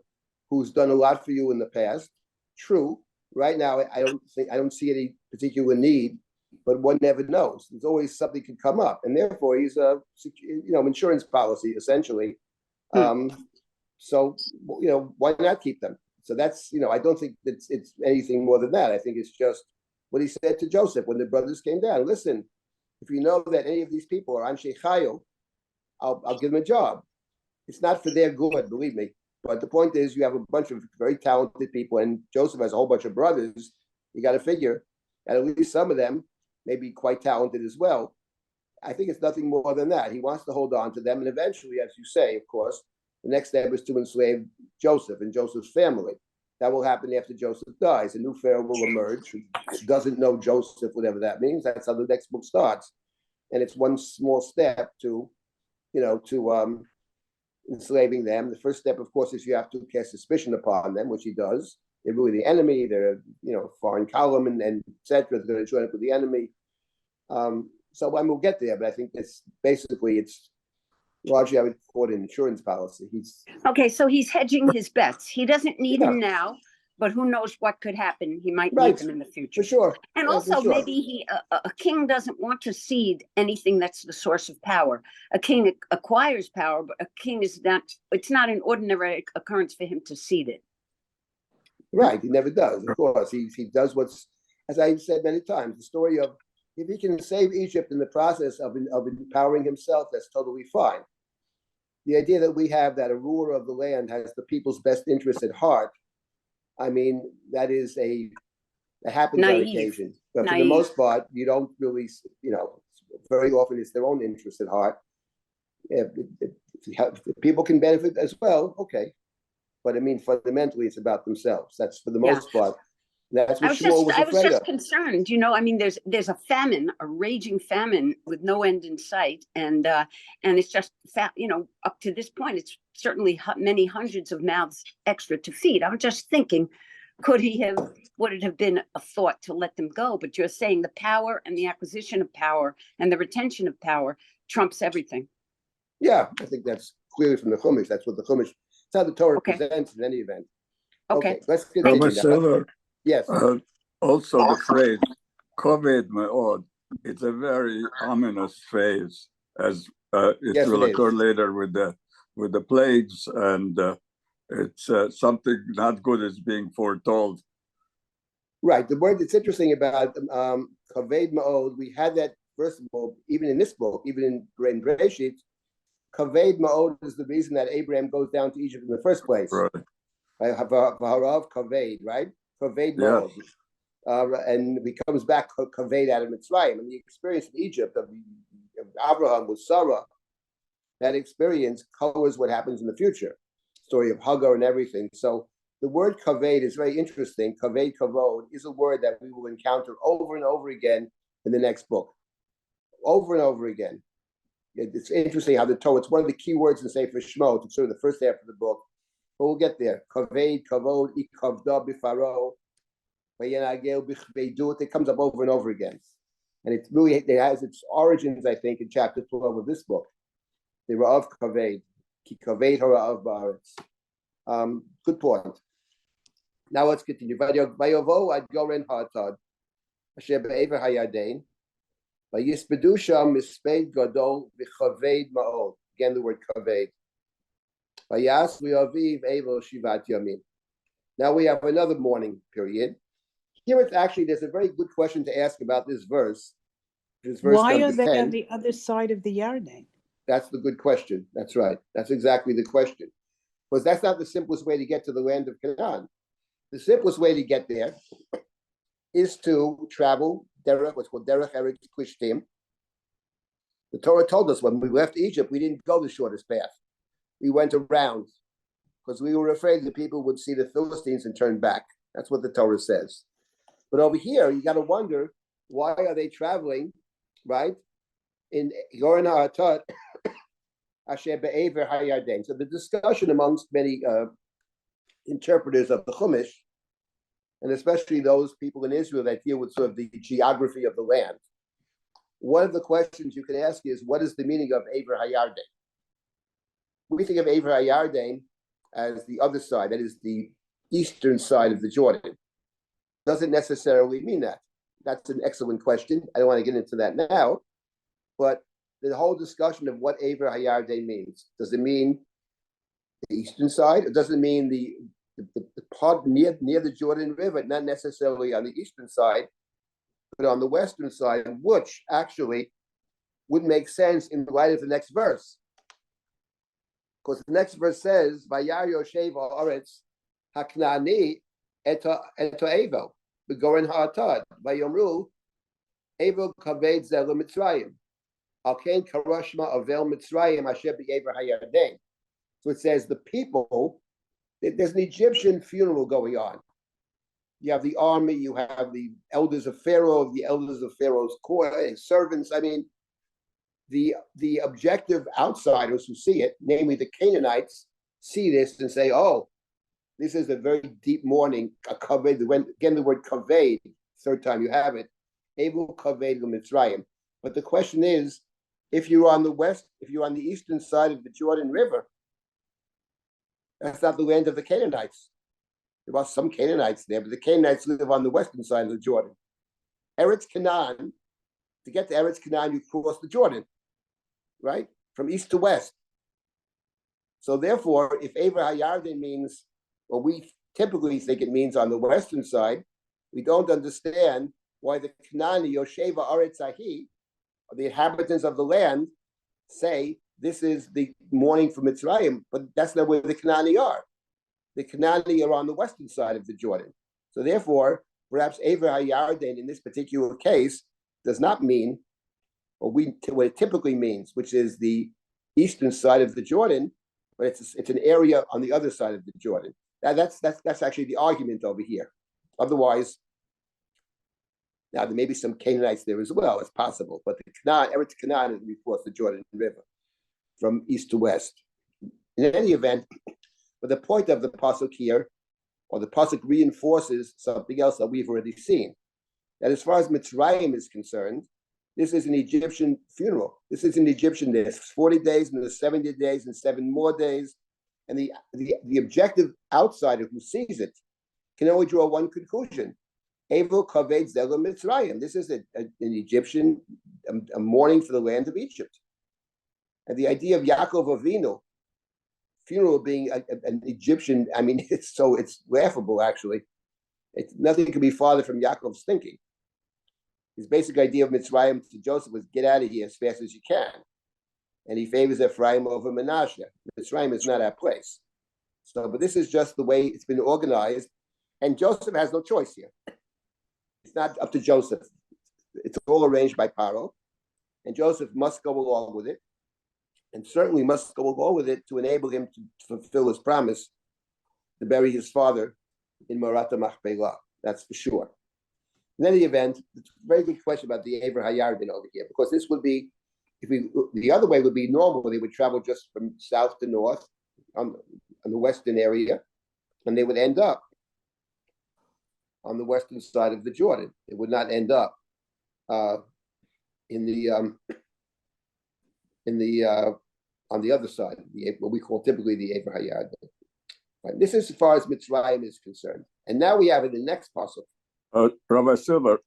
B: who's done a lot for you in the past. True. Right now, I don't see any particular need, but one never knows. There's always something could come up, and therefore he's a insurance policy essentially. So why not keep them? So that's I don't think it's anything more than that. I think it's just what he said to Joseph when the brothers came down. Listen, if you know that any of these people are Anshe Chayil, I'll give them a job. It's not for their good, believe me. But the point is, you have a bunch of very talented people, and Joseph has a whole bunch of brothers. You got to figure that at least some of them may be quite talented as well. I think it's nothing more than that. He wants to hold on to them, and eventually, as you say, of course, the next step is to enslave Joseph and Joseph's family. That will happen after Joseph dies. A new Pharaoh will emerge who doesn't know Joseph, whatever that means. That's how the next book starts. And it's one small step to enslaving them. The first step, of course, is you have to cast suspicion upon them, which he does. They're really the enemy. They're, foreign column and et cetera. They're going to join up with the enemy. So we'll get there, but I think it's largely, I would call it an insurance policy.
G: Okay, so he's hedging his bets. He doesn't need him now, but who knows what could happen. He might need them in the future.
B: For sure.
G: And also, maybe a king doesn't want to cede anything that's the source of power. A king acquires power, but a king it's not an ordinary occurrence for him to cede it.
B: Right, he never does, of course. He does what's, as I've said many times, the story of if he can save Egypt in the process of empowering himself, that's totally fine. The idea that we have that a ruler of the land has the people's best interest at heart, I mean, that happens on occasion. But for the most part, you don't really, very often it's their own interest at heart. If people can benefit as well, okay. But I mean, fundamentally, it's about themselves. That's for the most part. That's what Shmuel was afraid of.
G: I was just concerned, I mean, there's a famine, a raging famine with no end in sight. And it's just, up to this point, it's certainly many hundreds of mouths extra to feed. I'm just thinking, would it have been a thought to let them go? But you're saying the power and the acquisition of power and the retention of power trumps everything.
B: Yeah, I think that's clearly from the Chumash. That's what the Chumash, it's how the Torah presents in any event.
G: Okay.
B: Let's continue.
D: Silber,
B: yes.
D: Also, the phrase "Koved me'od," it's a very ominous phrase, as it will occur later with the plagues, and it's something not good is being foretold.
B: Right. The word that's interesting about kaved ma'od, we had that first of all, even in this book, even in Bereshit, kaved ma'od is the reason that Abraham goes down to Egypt in the first place.
D: Right.
B: V'harav kaved, right? Kaved
D: Yes.
B: ma'od. And he comes back kaved out of Mitzrayim. And the experience in Egypt of Abraham with Sarah, that experience colors what happens in the future. Story of Hagar and everything. So the word kaved is very interesting. Kaved kavod is a word that we will encounter over and over again in the next book. Over and over again. It's interesting how the Torah, it's one of the key words in Sefer Shemot. It's sort of the first half of the book. But we'll get there. Kaved, kavod, ikavda bifaro, vayinagel bichvedut. It comes up over and over again. And it really it has its origins, I think, in chapter 12 of this book. The Ra'av Kaved. Ki kaved ha'ra'av ba'aretz. Good point. Now let's continue. Vayovo ad goren ha'atad. Asher be'ever hayardein. Vayispedu sham misped gadol v'chaved ma'od. Again, the word kaved. Vayas v'aviv evo shivat yamin. Now we have another mourning period. Here it's actually, there's a very good question to ask about this verse. This verse
H: Why
B: number
H: are they
B: 10.
H: on the other side of the Yarden?
B: That's the good question. That's right. That's exactly the question. Because that's not the simplest way to get to the land of Canaan. The simplest way to get there is to travel derech, what's called derech eretz plishtim. The Torah told us when we left Egypt, we didn't go the shortest path. We went around because we were afraid the people would see the Philistines and turn back. That's what the Torah says. But over here, you got to wonder, why are they traveling, right? In Goren HaAtat, Asher Be'ever HaYarden. So the discussion amongst many interpreters of the Chumash, and especially those people in Israel that deal with sort of the geography of the land. One of the questions you can ask is, what is the meaning of Ever HaYarden? We think of Ever HaYarden as the other side, that is the eastern side of the Jordan. Doesn't necessarily mean that. That's an excellent question. I don't want to get into that now, but the whole discussion of what Ever HaYarden means. Does it mean the eastern side? Or does it mean the part near the Jordan River, not necessarily on the eastern side, but on the western side, which actually would make sense in light of the next verse. Because the next verse says, Vayar Yoshev Haaretz Haknani Eto Evo, Begoren Ha'atad, Vayomru, Evo Kaved Zelo Mitzrayim, Alken Karoshma Avel Mitzrayim Asher Be'ever HaYarden. So it says the people, there's an Egyptian funeral going on. You have the army, you have the elders of Pharaoh, the elders of Pharaoh's court, servants. I mean, the objective outsiders who see it, namely the Canaanites, see this and say, oh, this is a very deep mourning. Again, the word kaved, third time you have it, Evu kaved Mitzrayim. But the question is, if you're on the eastern side of the Jordan River, that's not the land of the Canaanites. There are some Canaanites there, but the Canaanites live on the western side of the Jordan. Eretz Canaan, to get to Eretz Canaan, you cross the Jordan, right? From east to west. So therefore, if Ever HaYarden means, well, we typically think it means on the western side, we don't understand why the Canaan, Yosheva Aretz Ahi, the inhabitants of the land, say this is the mourning for Mitzrayim, but that's not where the Canaani are. The Canaani are on the western side of the Jordan. So therefore, perhaps Ever HaYarden in this particular case does not mean what it typically means, which is the eastern side of the Jordan, but it's an area on the other side of the Jordan. That's actually the argument over here. Otherwise, now there may be some Canaanites there as well. It's possible, but the Canaan, Eretz Canaan, is across the Jordan River from east to west. In any event, but the point of the pasuk here, or the pasuk reinforces something else that we've already seen. That as far as Mitzrayim is concerned, this is an Egyptian funeral. This is an Egyptian day. It's 40 days and there's 70 days and 7 more days. And the objective outsider who sees it can only draw one conclusion. Evo kaved zelo Mitzrayim. This is an Egyptian, a mourning for the land of Egypt. And the idea of Yaakov Avinu, funeral being an Egyptian, I mean, it's laughable actually. Nothing could be farther from Yaakov's thinking. His basic idea of Mitzrayim to Joseph was get out of here as fast as you can. And he favors Ephraim over Menashe. Mitzrayim is not our place. So, but this is just the way it's been organized. And Joseph has no choice here. It's not up to Joseph. It's all arranged by Paro. And Joseph must go along with it. And certainly must go along with it to enable him to fulfill his promise to bury his father in Marat Machpelah. That's for sure. In any event, it's a very good question about the Ever Hayardin over here, because this would be, the other way would be normal. They would travel just from south to north on the western area, and they would end up on the western side of the Jordan. It would not end up on the other side, what we call typically the Ever Hayardin. Right. This is as far as Mitzrayim is concerned. And now we have in the next passage.
D: Rabbi Silber,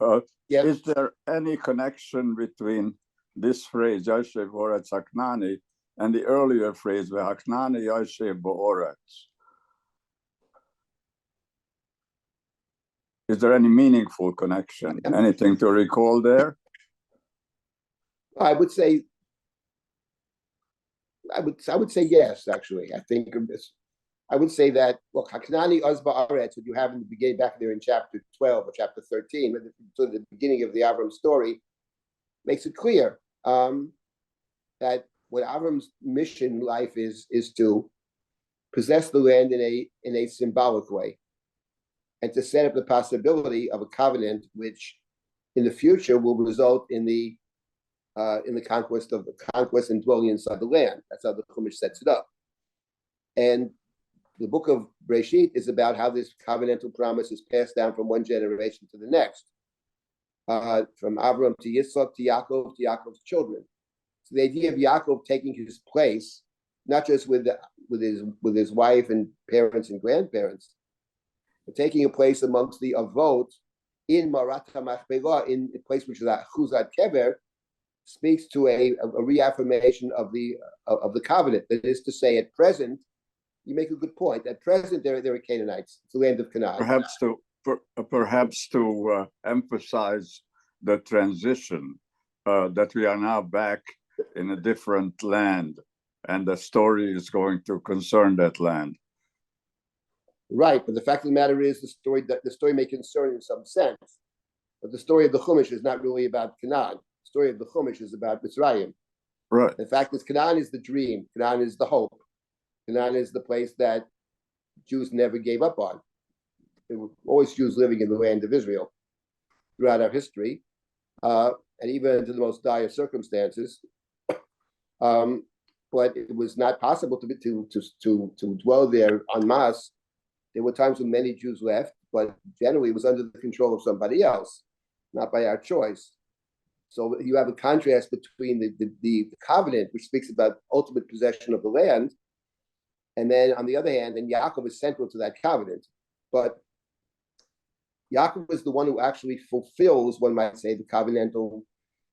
B: yes.
D: Is there any connection between this phrase, Yoshev Oretz Haknani, and the earlier phrase, V'Haknani Yoshev Bo'oretz? Is there any meaningful connection? Anything to recall there?
B: I would say yes, actually. I would say that, look, Haknani Oz Ba'aretz, what you have in the beginning, back there in chapter 12 or chapter 13, to the beginning of the Avram story, makes it clear that what Avram's mission in life is to possess the land in a symbolic way, and to set up the possibility of a covenant which in the future will result in the conquest and dwelling inside the land. That's how the Chumash sets it up. And the book of Breshit is about how this covenantal promise is passed down from one generation to the next, from Avram to Yitzchak to Yaakov's children. So the idea of Yaakov taking his place, not just with his wife and parents and grandparents, but taking a place amongst the Avot in Marat HaMachpelah, in a place which is Chuzat Kever, speaks to a reaffirmation of the covenant. That is to say, at present, you make a good point. At present, there are Canaanites. It's the land of Canaan.
D: Perhaps to emphasize the transition, that we are now back in a different land, and the story is going to concern that land.
B: Right, but the fact of the matter is, the story may concern in some sense, but the story of the Chumash is not really about Canaan. The story of the Chumash is about Mitzrayim.
D: Right.
B: The fact is, Canaan is the dream. Canaan is the hope. Canaan is the place that Jews never gave up on. There were always Jews living in the land of Israel throughout our history, and even into the most dire circumstances. But it was not possible to dwell there en masse. There were times when many Jews left, but generally it was under the control of somebody else, not by our choice. So you have a contrast between the covenant, which speaks about ultimate possession of the land, and then on the other hand, and Yaakov is central to that covenant. But Yaakov is the one who actually fulfills, one might say, the covenantal.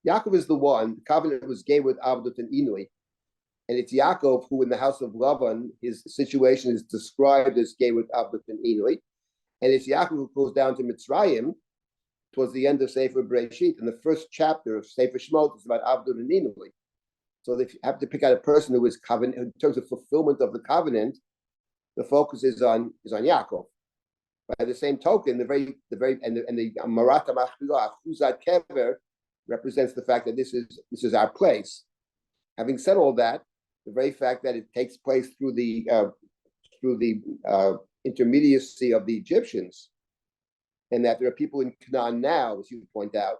B: Yaakov is the covenant was gave with Avdut and Inui. And it's Yaakov who, in the house of Lavan, his situation is described as gay with Avdut and Inui. And it's Yaakov who goes down to Mitzrayim towards the end of Sefer Breshit. And the first chapter of Sefer Shemot is about Avdut and Inui. So if you have to pick out a person who is covenant, in terms of fulfillment of the covenant, the focus is on Yaakov. By the same token, the Marat HaMachpelah, Chuzat Kever, represents the fact that this is our place. Having said all that, the very fact that it takes place through the intermediacy of the Egyptians, and that there are people in Canaan now, as you point out,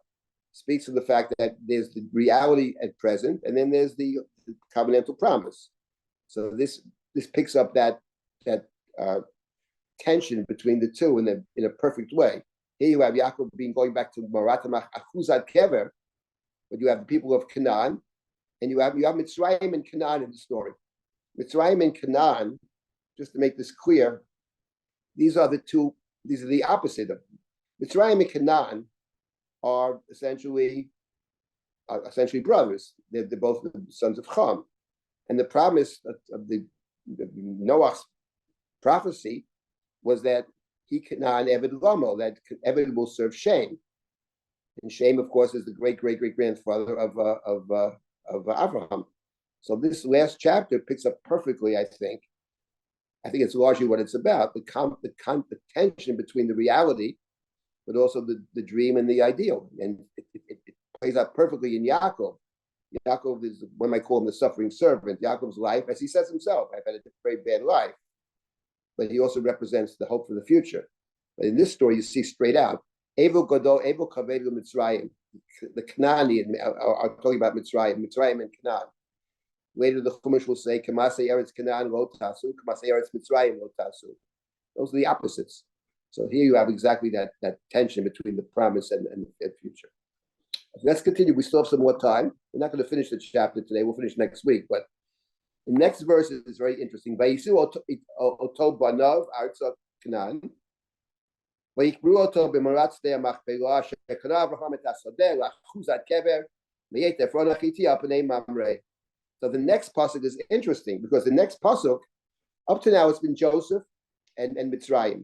B: speaks to the fact that there's the reality at present, and then there's the covenantal promise. So this picks up that tension between the two in a perfect way. Here you have Yaakov going back to Marat HaMachpelah Kever, but you have the people of Canaan, and you have Mitzrayim and Canaan in the story. Mitzrayim and Canaan, just to make this clear, these are the opposite of Mitzrayim and Canaan are essentially brothers. They're both the sons of Ham. And the promise of the Noah's prophecy was that he Canaan Eved Lomo, that Eved will serve Shem. And Shem, of course, is the great-great-great-grandfather of Abraham. So this last chapter picks up perfectly, I think. I think it's largely what it's about, the tension between the reality, but also the dream and the ideal. And it plays out perfectly in Yaakov. Yaakov is, one might call him the suffering servant. Yaakov's life, as he says himself, I've had a very bad life. But he also represents the hope for the future. But in this story, you see straight out, Evel Godol, Evel Kaved Mitzrayim. The Canaanian are talking about Mitzrayim and Canaan. Later, the Chumash will say, Kamasei Eretz Canaan lo tasu, Kamasei Eretz Mitzrayim lo tasu. Those are the opposites. So here you have exactly that tension between the promise and the future. Let's continue. We still have some more time. We're not going to finish the chapter today. We'll finish next week. But the next verse is very interesting. Vayisu oto banav artza Canaan. Vayikbru oto b'marat sdei hamachpelah shekana Avraham et hasodeh lachuzat kever meyet efron achiti al pnei mamre. So the next pasuk is interesting because the next pasuk, up to now, it's been Joseph and Mitzrayim.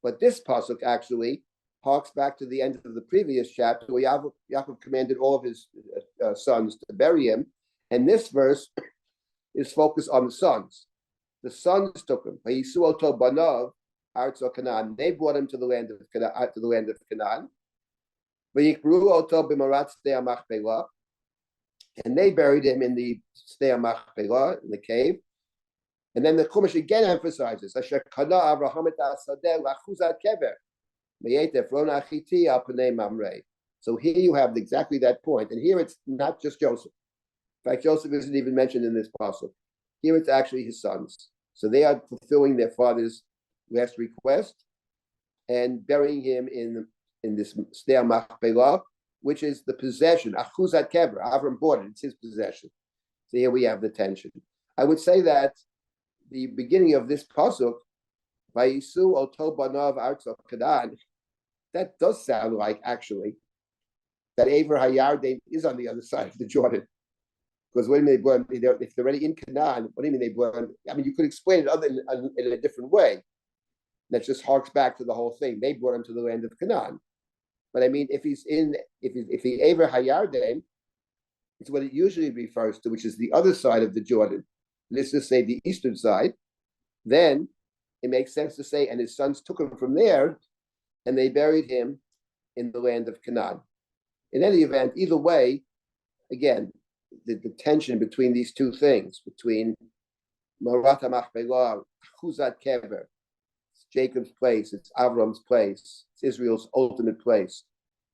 B: But this pasuk actually harks back to the end of the previous chapter where Yaakov commanded all of his sons to bury him. And this verse is focused on the sons. The sons took him. Vayisu oto banav artza Canaan. They brought him to the land of Canaan. Vayikbru oto b'marat sdei hamachpelah. And they buried him in the Sdei HaMachpelah, in the cave. And then the Chumash again emphasizes, Asher kana Avraham et hasadeh lachuzat kever, meyet efron achiti al pnei mamre. So here you have exactly that point. And here it's not just Joseph. In fact, Joseph isn't even mentioned in this passage. Here it's actually his sons. So they are fulfilling their father's last request and burying him in this Sdei HaMachpelah, which is the possession. Achuzat kever. Avram bought it. It's his possession. So here we have the tension. I would say that the beginning of this pasuk, Vayisu oto banav artza Canaan, that does sound like actually that Aver Hayarden is on the other side of the Jordan. Because what do you mean if they're already in Canaan? What do you mean they brought? I mean, you could explain it in a different way. That just harks back to the whole thing. They brought him to the land of Canaan. But I mean, if he Aver Hayarden, it's what it usually refers to, which is the other side of the Jordan. Let's just say the eastern side. Then it makes sense to say, and his sons took him from there, and they buried him in the land of Canaan. In any event, either way, again, the tension between these two things, between Marat HaMachpelah, Chuzat Kever, it's Jacob's place, it's Avram's place, it's Israel's ultimate place.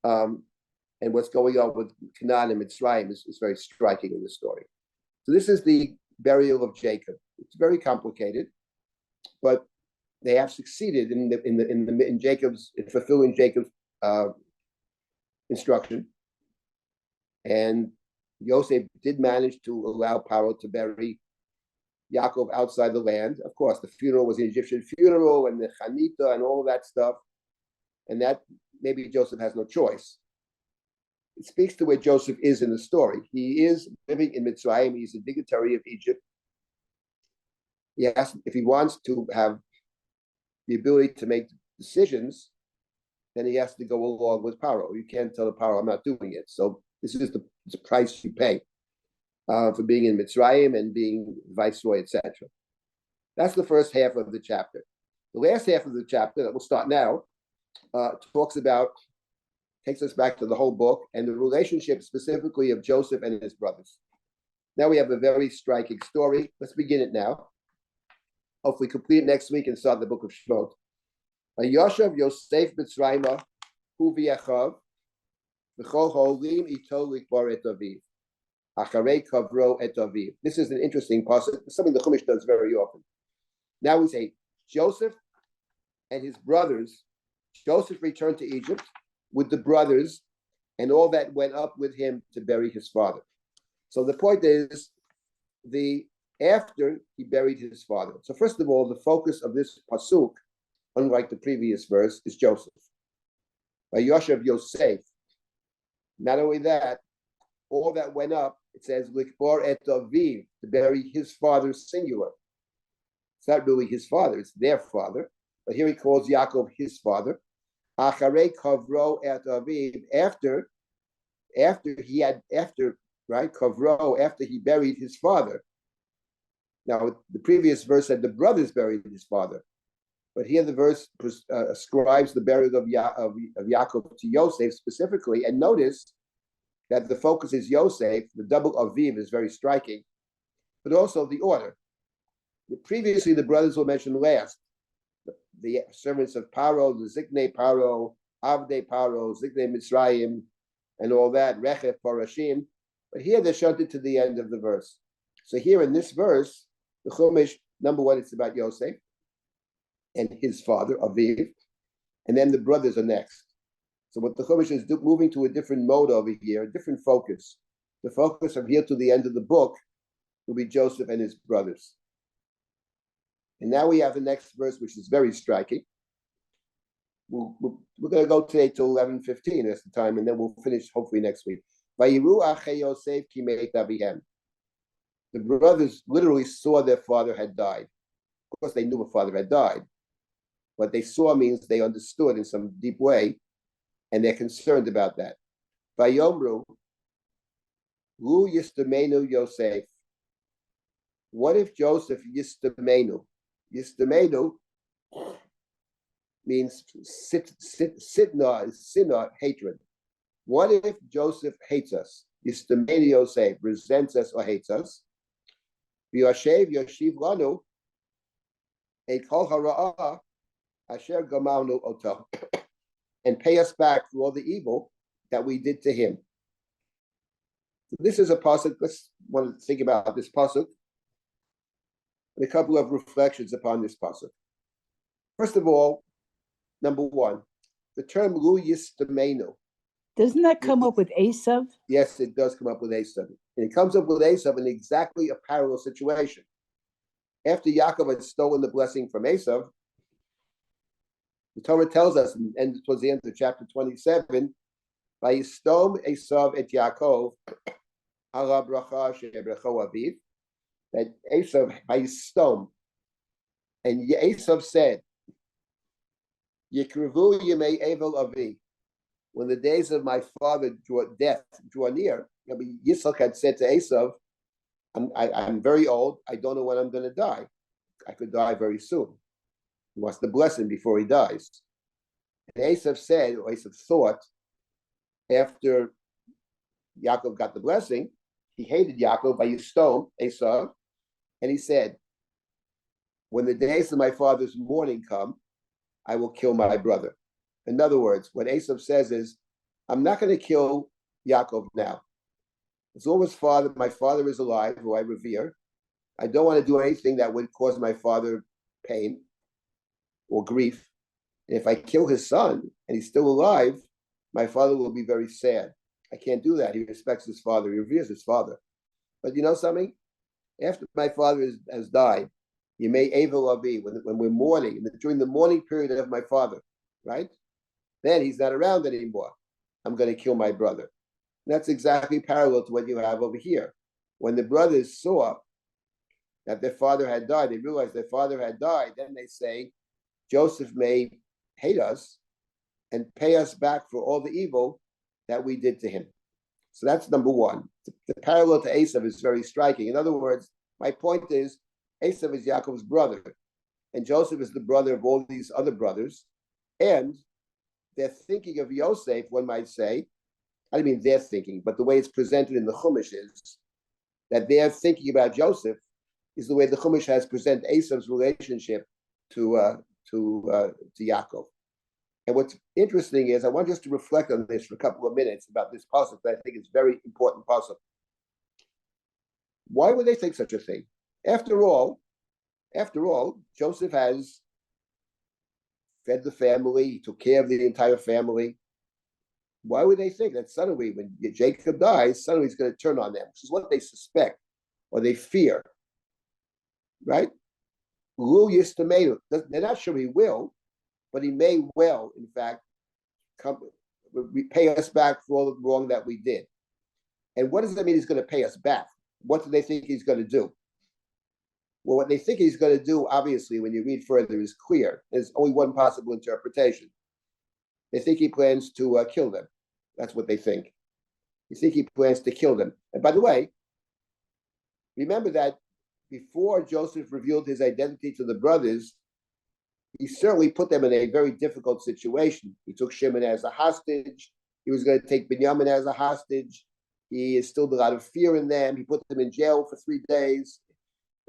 B: And what's going on with Canaan and Mitzrayim is very striking in the story. So this is the burial of Jacob. It's very complicated, but they have succeeded in fulfilling Jacob's instruction. And Yosef did manage to allow Paro to bury Yaakov outside the land. Of course, the funeral was an Egyptian funeral and the Chanita and all of that stuff. And that maybe Joseph has no choice. It speaks to where Joseph is in the story. He is living in Mitzrayim. He's a dignitary of Egypt. Yes, if he wants to have the ability to make decisions, then he has to go along with Paro. You can't tell the Paro, I'm not doing it. So this is the price you pay for being in Mitzrayim and being viceroy, etc. That's the first half of the chapter. The last half of the chapter that we'll start now takes us back to the whole book and the relationship specifically of Joseph and his brothers. Now we have a very striking story. Let's begin it now. Hopefully complete it next week and start the book of Shemot. Yoshev Yosef Mitzrayim hu v'yachav v'chol ha'olim ito likbar et aviv acharei kavro et aviv. This is an interesting passage, something the Chumash does very often. Now we say Joseph and his brothers. Joseph returned to Egypt with the brothers and all that went up with him to bury his father. So the point is, after he buried his father. So first of all, the focus of this pasuk, unlike the previous verse, is Joseph. By Yoshev Yosef. Not only that, all that went up, it says, Likbar et aviv, to bury his father singular. It's not really his father, it's their father. but here he calls Yaakov his father. Acharei kavro et aviv, after kavro, after he buried his father. Now, the previous verse said the brothers buried his father, but here the verse ascribes the burial of Yaakov to Yosef specifically. And notice that the focus is Yosef. The double aviv is very striking, but also the order. Previously, the brothers were mentioned last. The servants of Paro, the Ziknei Paro, Avdei Paro, Ziknei Mitzrayim, and all that, Rechef Parashim. But here they're shunted to the end of the verse. So here in this verse, the Chumash, number one, it's about Yosef and his father, Aviv, and then the brothers are next. So what the Chumash is moving to a different mode over here, a different focus. The focus from here to the end of the book will be Joseph and his brothers. And now we have the next verse, which is very striking. We're going to go today till 11:15. That's the time, and then we'll finish hopefully next week. Vayiru achei Yosef ki meit avihem. The brothers literally saw their father had died. Of course, they knew their father had died. What they saw means they understood in some deep way, and they're concerned about that. Vayomru, Lu yistamenu Yosef. What if Joseph yistamenu? Yistamenu means sitna, hatred. What if Joseph hates us? Yistamenu Yosef resents us or hates us. V'yashev yoshiv lanu et kol hara'ah asher gamalnu oto, and pay us back for all the evil that we did to him. So this is a pasuk. Let's want to think about this pasuk and a couple of reflections upon this pasuk. First of all, number one, the term lu yistamenu.
H: Doesn't that come up with Esav?
B: Yes, it does come up with Esav. And it comes up with Esav in exactly a parallel situation. After Yaakov had stolen the blessing from Esav, the Torah tells us, and towards the end of chapter 27, Vayistom Esav et Yaakov ala bracha she'ebrecho aviv, that Esav, Vayistom, and Esav said, Yikrevu yemei evel avi, when the days of my father draw near. Yitzchak had said to Esav, I'm very old. I don't know when I'm going to die. I could die very soon. He wants to bless him before he dies. And Esav said, or Esav thought, after Yaakov got the blessing, he hated Yaakov by Yistom, Esav, and he said, when the days of my father's mourning come, I will kill my brother. In other words, what Esav says is, I'm not going to kill Yaakov now. As long as my father is alive, who I revere, I don't want to do anything that would cause my father pain or grief. And if I kill his son and he's still alive, my father will be very sad. I can't do that. He respects his father. He reveres his father. But you know something? After my father has died, you may Evel Avi, when we're mourning, during the mourning period of my father, right? Then he's not around anymore. I'm going to kill my brother. And that's exactly parallel to what you have over here. When the brothers saw that their father had died, they realized their father had died, then they say, Joseph may hate us and pay us back for all the evil that we did to him. So that's number one. The parallel to Esav is very striking. In other words, my point is, Esav is Yaakov's brother, and Joseph is the brother of all these other brothers, and they're thinking of Yosef, one might say. I don't mean they're thinking, but the way it's presented in the Chumash is that they're thinking about Joseph is the way the Chumash has presented Esav's relationship to Yaakov. And what's interesting is I want us to reflect on this for a couple of minutes about this pasuk that I think is very important pasuk. Why would they think such a thing? After all, Joseph has fed the family, he took care of the entire family. Why would they think that suddenly, when Jacob dies, suddenly he's going to turn on them? Which is what they suspect or they fear, right? They're not sure he will, but he may well, in fact, repay us back for all the wrong that we did. And what does that mean he's going to pay us back? What do they think he's going to do? Well, what they think he's going to do, obviously, when you read further, is clear. There's only one possible interpretation. They think he plans to kill them. That's what they think. They think he plans to kill them. And by the way, remember that before Joseph revealed his identity to the brothers, he certainly put them in a very difficult situation. He took Shimon as a hostage. He was going to take Binyamin as a hostage. He instilled a lot of fear in them. He put them in jail for 3 days.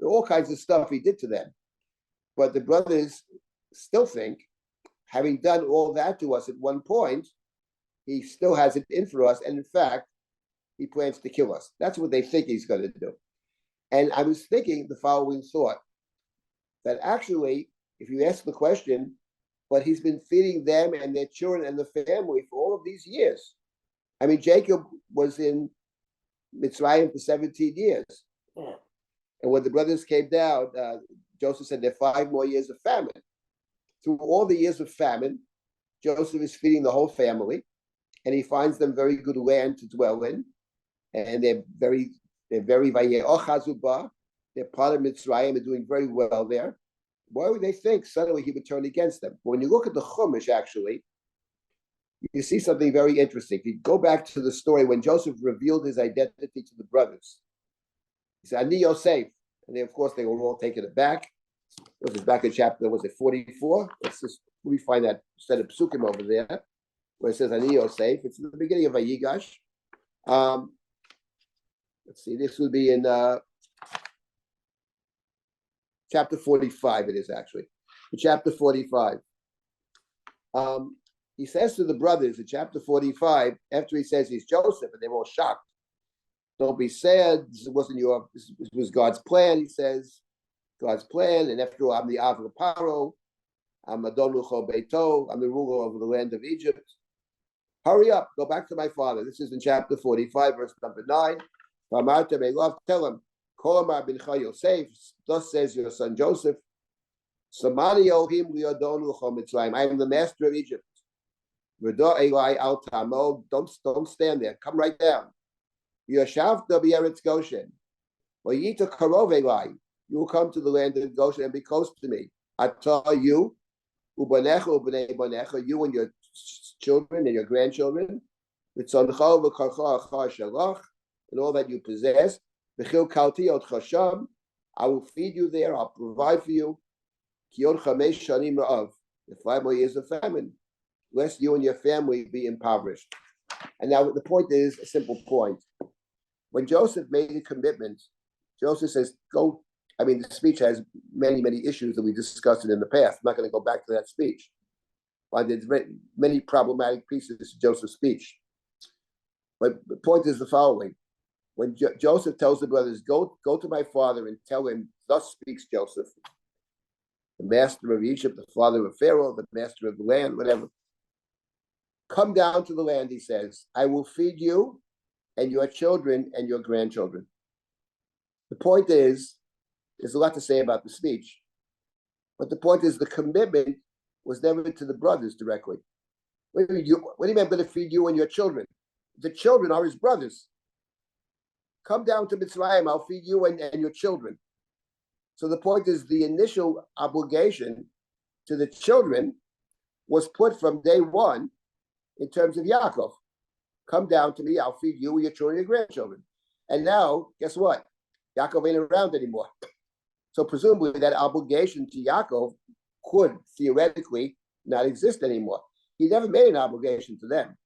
B: All kinds of stuff he did to them. But the brothers still think, having done all that to us at one point, he still has it in for us. And in fact, he plans to kill us. That's what they think he's going to do. And I was thinking the following thought, that actually, if you ask the question, but he's been feeding them and their children and the family for all of these years. I mean, Jacob was in Mitzrayim for 17 years. And when the brothers came down, Joseph said there are 5 more years of famine. Through all the years of famine, Joseph is feeding the whole family, and he finds them very good land to dwell in, and they're very vayeochazuba. They're part of Mitzrayim. They're doing very well there. Why would they think suddenly he would turn against them? When you look at the Chumash, actually, you see something very interesting. If you go back to the story when Joseph revealed his identity to the brothers, he said, "Ani Yosef," and then, of course, they were all taken aback. It was back in chapter, was it 44? We find that set of psukim over there, where it says Ani Yosef. It's in the beginning of Vayigash. Let's see, this would be in chapter 45, it is actually. In chapter 45. He says to the brothers in chapter 45, after he says he's Joseph, and they're all shocked. Don't be sad, this was God's plan, he says. God's plan, and after all, I'm the Av of Paro, I'm Adon Lucho Beito, I'm the ruler over the land of Egypt. Hurry up, go back to my father. This is in chapter 45, verse number 9. Tell him, Kolamar bincha Yosef, thus says your son Joseph, Samani Elohim liadon Lucho Mitzrayim, I am the master of Egypt. V'do Eli al Tamo, don't stand there, come right down. Yashavta b'Eretz Goshen, V'yita karov Eli, you will come to the land of Goshen and be close to me. Ata you, ubanecha ubnei banecha, you and your children and your grandchildren, v'tzoncha v'karcha achar shalach, and all that you possess. V'chil kalti ot chasham, I will feed you there, I'll provide for you. Ki od chamesh shanim ra'av, the 5 more years of famine, lest you and your family be impoverished. And now the point is a simple point. When Joseph made a commitment, Joseph says, go. I mean, the speech has many, many issues that we discussed in the past. I'm not going to go back to that speech. But there's many problematic pieces to Joseph's speech. But the point is the following. When Joseph tells the brothers, go to my father and tell him, thus speaks Joseph, the master of Egypt, the father of Pharaoh, the master of the land, whatever. Come down to the land, he says. I will feed you and your children and your grandchildren. The point is, there's a lot to say about the speech, but the point is the commitment was never to the brothers directly. What do you mean I'm going to feed you and your children? The children are his brothers. Come down to Mitzrayim, I'll feed you and your children. So the point is the initial obligation to the children was put from day one in terms of Yaakov. Come down to me, I'll feed you and your children and your grandchildren. And now, guess what? Yaakov ain't around anymore. So presumably that obligation to Yaakov could theoretically not exist anymore. He never made an obligation to them.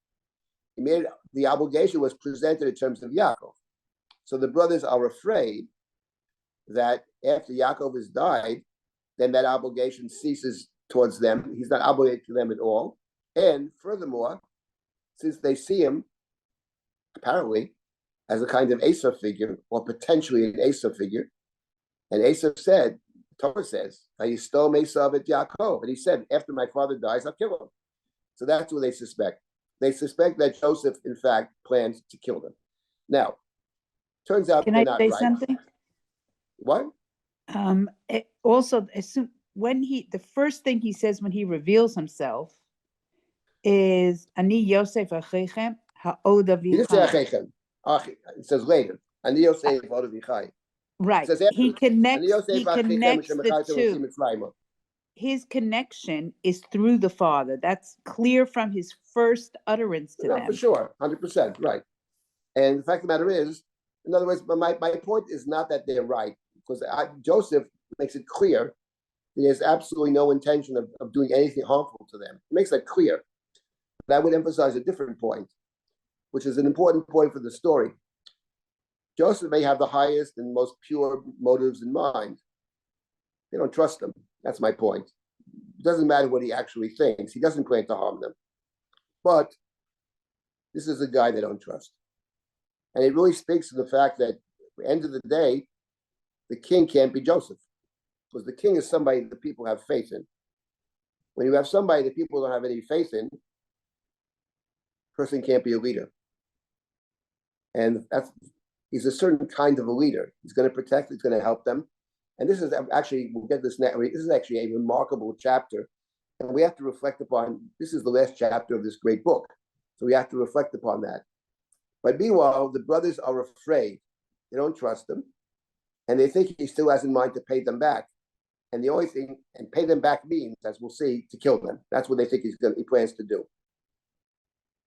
B: The obligation was presented in terms of Yaakov. So the brothers are afraid that after Yaakov has died, then that obligation ceases towards them. He's not obligated to them at all. And furthermore, since they see him apparently as a kind of Esau figure, or potentially an Esau figure, and Esau said, Torah says, "I stole Esau at Yaakov," and he said, "After my father dies, I'll kill him." So that's what they suspect. They suspect that Joseph, in fact, plans to kill them. Now, turns out
H: Can
B: they're
H: I
B: not
H: say
B: right.
H: something?
B: What?
H: Also, as soon the first thing he says when he reveals himself is Ani Yosef Achechem Ha'od
B: He didn't say
H: Avichai.
B: Achechem. It says later. Ani Yosef Od Avichai.
H: Right.
B: says
H: He
B: afterwards,
H: connects the two. His connection is through the Father. That's clear from his first utterance to
B: No, for
H: them.
B: sure, 100%, right. And the fact of the matter is, in other words, my point is not that they're right, because Joseph makes it clear that he has absolutely no intention of doing anything harmful to them. He makes that clear. But I would emphasize a different point, which is an important point for the story. Joseph may have the highest and most pure motives in mind. They don't trust him. That's my point. It doesn't matter what he actually thinks. He doesn't plan to harm them. But this is a guy they don't trust. And it really speaks to the fact that at the end of the day, the king can't be Joseph, because the king is somebody that people have faith in. When you have somebody that people don't have any faith in, the person can't be a leader. And he's a certain kind of a leader. He's going to protect, he's going to help them. And this is actually, we'll get this next, this is actually a remarkable chapter. And we have to reflect upon, this is the last chapter of this great book. So we have to reflect upon that. But meanwhile, the brothers are afraid. They don't trust him. And they think he still has in mind to pay them back. And the only thing, and pay them back means, as we'll see, to kill them. That's what they think he plans to do.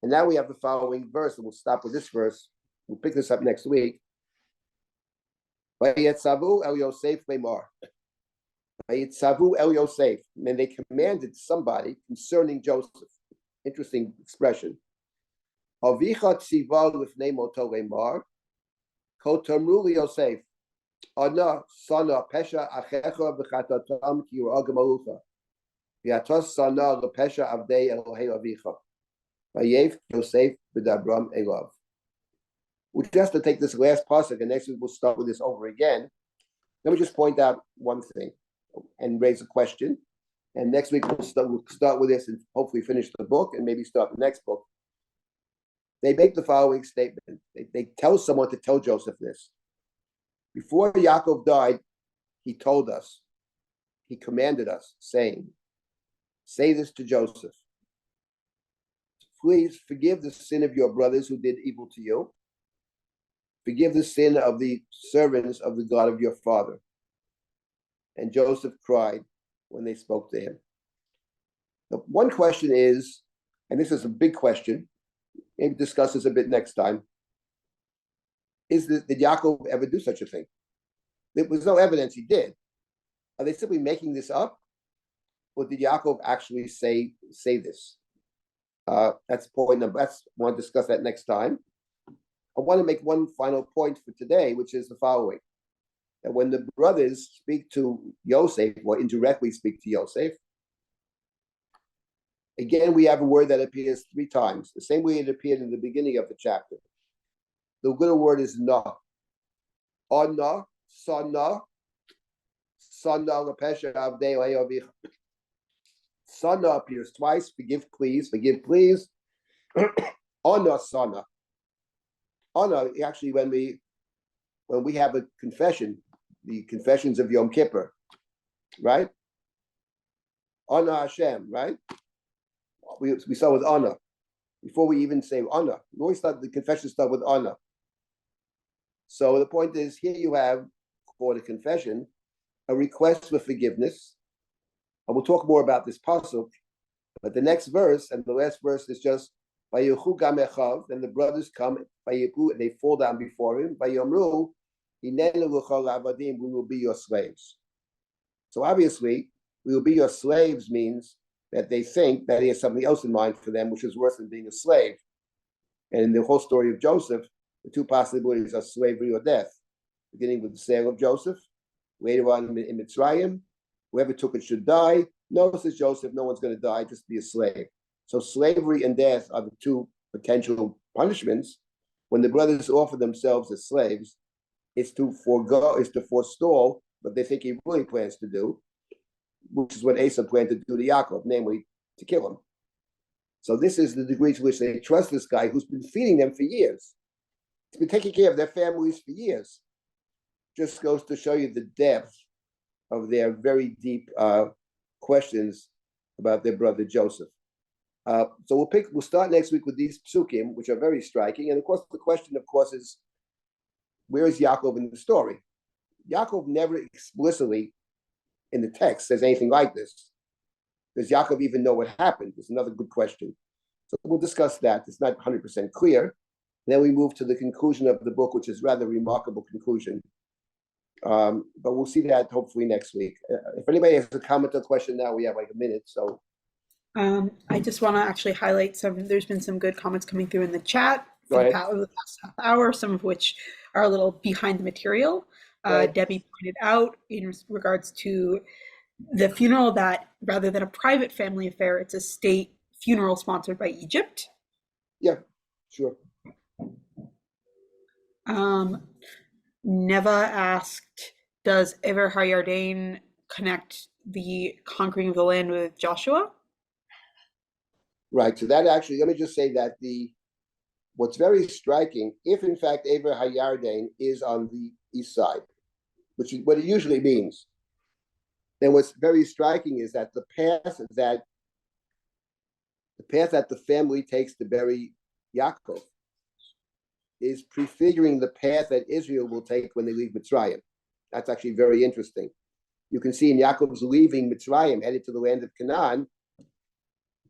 B: And now we have the following verse, and we'll stop with this verse. We'll pick this up next week. Vayetzavu el Yosef lemar. Vayetzavu el Yosef. And they commanded somebody concerning Joseph. Interesting expression. Avicha tziva lifnei moto lemar. Ko tamru li Yosef. Ana sana pesha achecha v'chatatam ki yirah gemalucha. V'yatos sana lepesha avdei Elohei avicha. Vayef Yosef b'dabram elav. We just have to take this last pasuk, and next week we'll start with this over again. Let me just point out one thing and raise a question. And next week we'll start with this and hopefully finish the book and maybe start the next book. They make the following statement. They tell someone to tell Joseph this. Before Yaakov died, he told us, he commanded us, saying, say this to Joseph. Please forgive the sin of your brothers who did evil to you. Forgive the sin of the servants of the God of your father. And Joseph cried when they spoke to him. Now, one question is, and this is a big question, maybe discuss this a bit next time, did Yaakov ever do such a thing? There was no evidence he did. Are they simply making this up? Or did Yaakov actually say this? That's point number, I want to discuss that next time. I want to make one final point for today, which is the following. That when the brothers speak to Yosef, or indirectly speak to Yosef, again, we have a word that appears 3 times, the same way it appeared in the beginning of the chapter. The little word is na. Ana, sana, sana lepesha avdei Elohei avicha. Sana appears twice, forgive please. Ana, sana. Ana, actually, when we have a confession, the confessions of Yom Kippur, right? Ana Hashem, right? We start with Ana. Before we even say Ana, we always start the confession start with Ana. So the point is, here you have, for the confession, a request for forgiveness. And we'll talk more about this pasuk, but the next verse and the last verse is just Vayechu gam echav, and the brothers come, Vayechu, and they fall down before him. Vayomru, hinenu l'chol avadim, we will be your slaves. So obviously, we will be your slaves means that they think that he has something else in mind for them, which is worse than being a slave. And in the whole story of Joseph, the 2 possibilities are slavery or death, beginning with the sale of Joseph, later on in Mitzrayim, whoever took it should die. No, says Joseph, no one's going to die, just be a slave. So slavery and death are the 2 potential punishments. When the brothers offer themselves as slaves, it's to forestall what they think he really plans to do, which is what Esau planned to do to Yaakov, namely to kill him. So this is the degree to which they trust this guy who's been feeding them for years. He's been taking care of their families for years. Just goes to show you the depth of their very deep questions about their brother Joseph. So we'll start next week with these psukim, which are very striking. And of course, the question, is, where is Yaakov in the story? Yaakov never explicitly in the text says anything like this. Does Yaakov even know what happened? It's another good question. So we'll discuss that. It's not 100% clear. Then we move to the conclusion of the book, which is a rather remarkable conclusion. But we'll see that hopefully next week. If anybody has a comment or question now, we have like a minute. So
A: I just want to actually highlight there's been some good comments coming through in the chat
B: Go
A: for the
B: ahead.
A: past half hour, some of which are a little behind the material.
B: Right.
A: Debbie pointed out in regards to the funeral that rather than a private family affair, it's a state funeral sponsored by Egypt.
B: Yeah, sure.
A: Neva asked, does Ever HaYarden connect the conquering of the land with Joshua?
B: Right. So that actually, let me just say that what's very striking, if in fact Ever HaYarden is on the east side, which is what it usually means, then what's very striking is that the path that the family takes to bury Yaakov is prefiguring the path that Israel will take when they leave Mitzrayim. That's actually very interesting. You can see in Yaakov's leaving Mitzrayim, headed to the land of Canaan,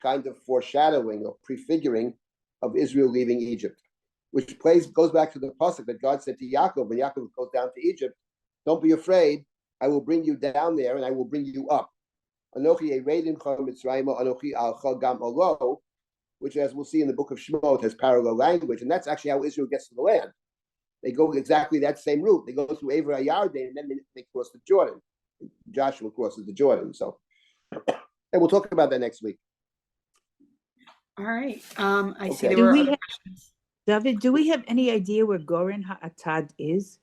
B: kind of foreshadowing or prefiguring of Israel leaving Egypt, which goes back to the pasuk that God said to Yaakov when Yaakov goes down to Egypt, don't be afraid, I will bring you down there and I will bring you up. Anochi ereidimcha Mitzrayim, anochi alcha gam alo, which, as we'll see in the book of Shemot, has parallel language, and that's actually how Israel gets to the land. They go exactly that same route. They go through Ever HaYarden, and then they cross the Jordan. Joshua crosses the Jordan. So, and we'll talk about that next week.
A: All right. I see
B: Okay.
A: there were
H: Do we
A: other
H: have-
A: questions.
H: David, do we have any idea where Goren HaAtad is?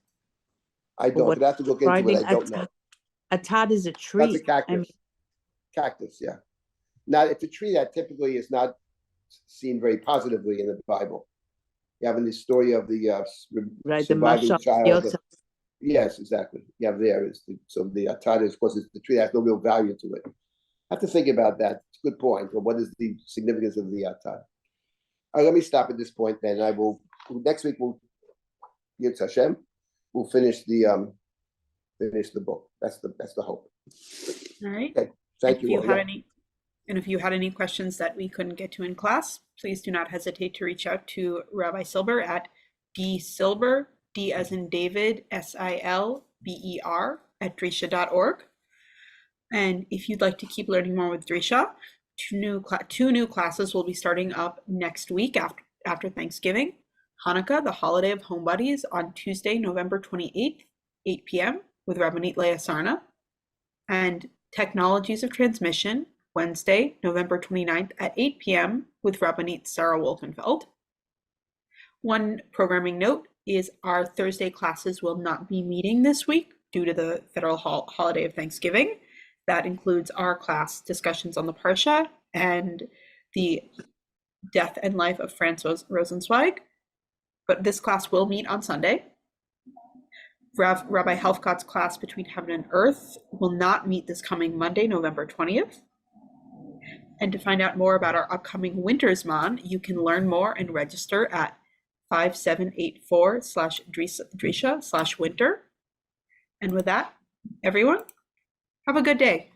B: I don't.
H: what
B: I'd have to look into it. I don't know.
H: Atad is a tree.
B: That's a cactus. Cactus, yeah. Now, it's a tree that typically is not seen very positively in the Bible. You have in the story of the
H: Right, the
B: surviving
H: Mashal
B: child.
H: Yotza.
B: Yes, exactly. You have there is the atad is, of course, it's the tree that has no real value to it. I have to think about that. It's a good point. But what is the significance of the atad? All right, let me stop at this point. Then I will next week. We'll Yitz Hashem. We'll finish the book. That's the hope.
A: All right.
B: Okay. Thank
A: If
B: you.
A: you
B: all.
A: had
B: Yeah.
A: if you had any questions that we couldn't get to in class, please do not hesitate to reach out to Rabbi Silber at dsilber, D as in David, SILBER @drisha.org. And if you'd like to keep learning more with Drisha, two new classes will be starting up next week after Thanksgiving. Hanukkah, the holiday of homebodies, on Tuesday, November 28th, 8 p.m. with Rabbanit Leah Sarna. And Technologies of Transmission, Wednesday, November 29th at 8 p.m. with Rabbanit Sarah Wolfenfeld. One programming note is our Thursday classes will not be meeting this week due to the federal holiday of Thanksgiving. That includes our class discussions on the Parsha and the death and life of Franz Rosenzweig. But this class will meet on Sunday. Rabbi Helfgott's class Between Heaven and Earth will not meet this coming Monday, November 20th. And to find out more about our upcoming Wintersman, you can learn more and register at 5784/Drisha/winter. And with that, everyone, have a good day.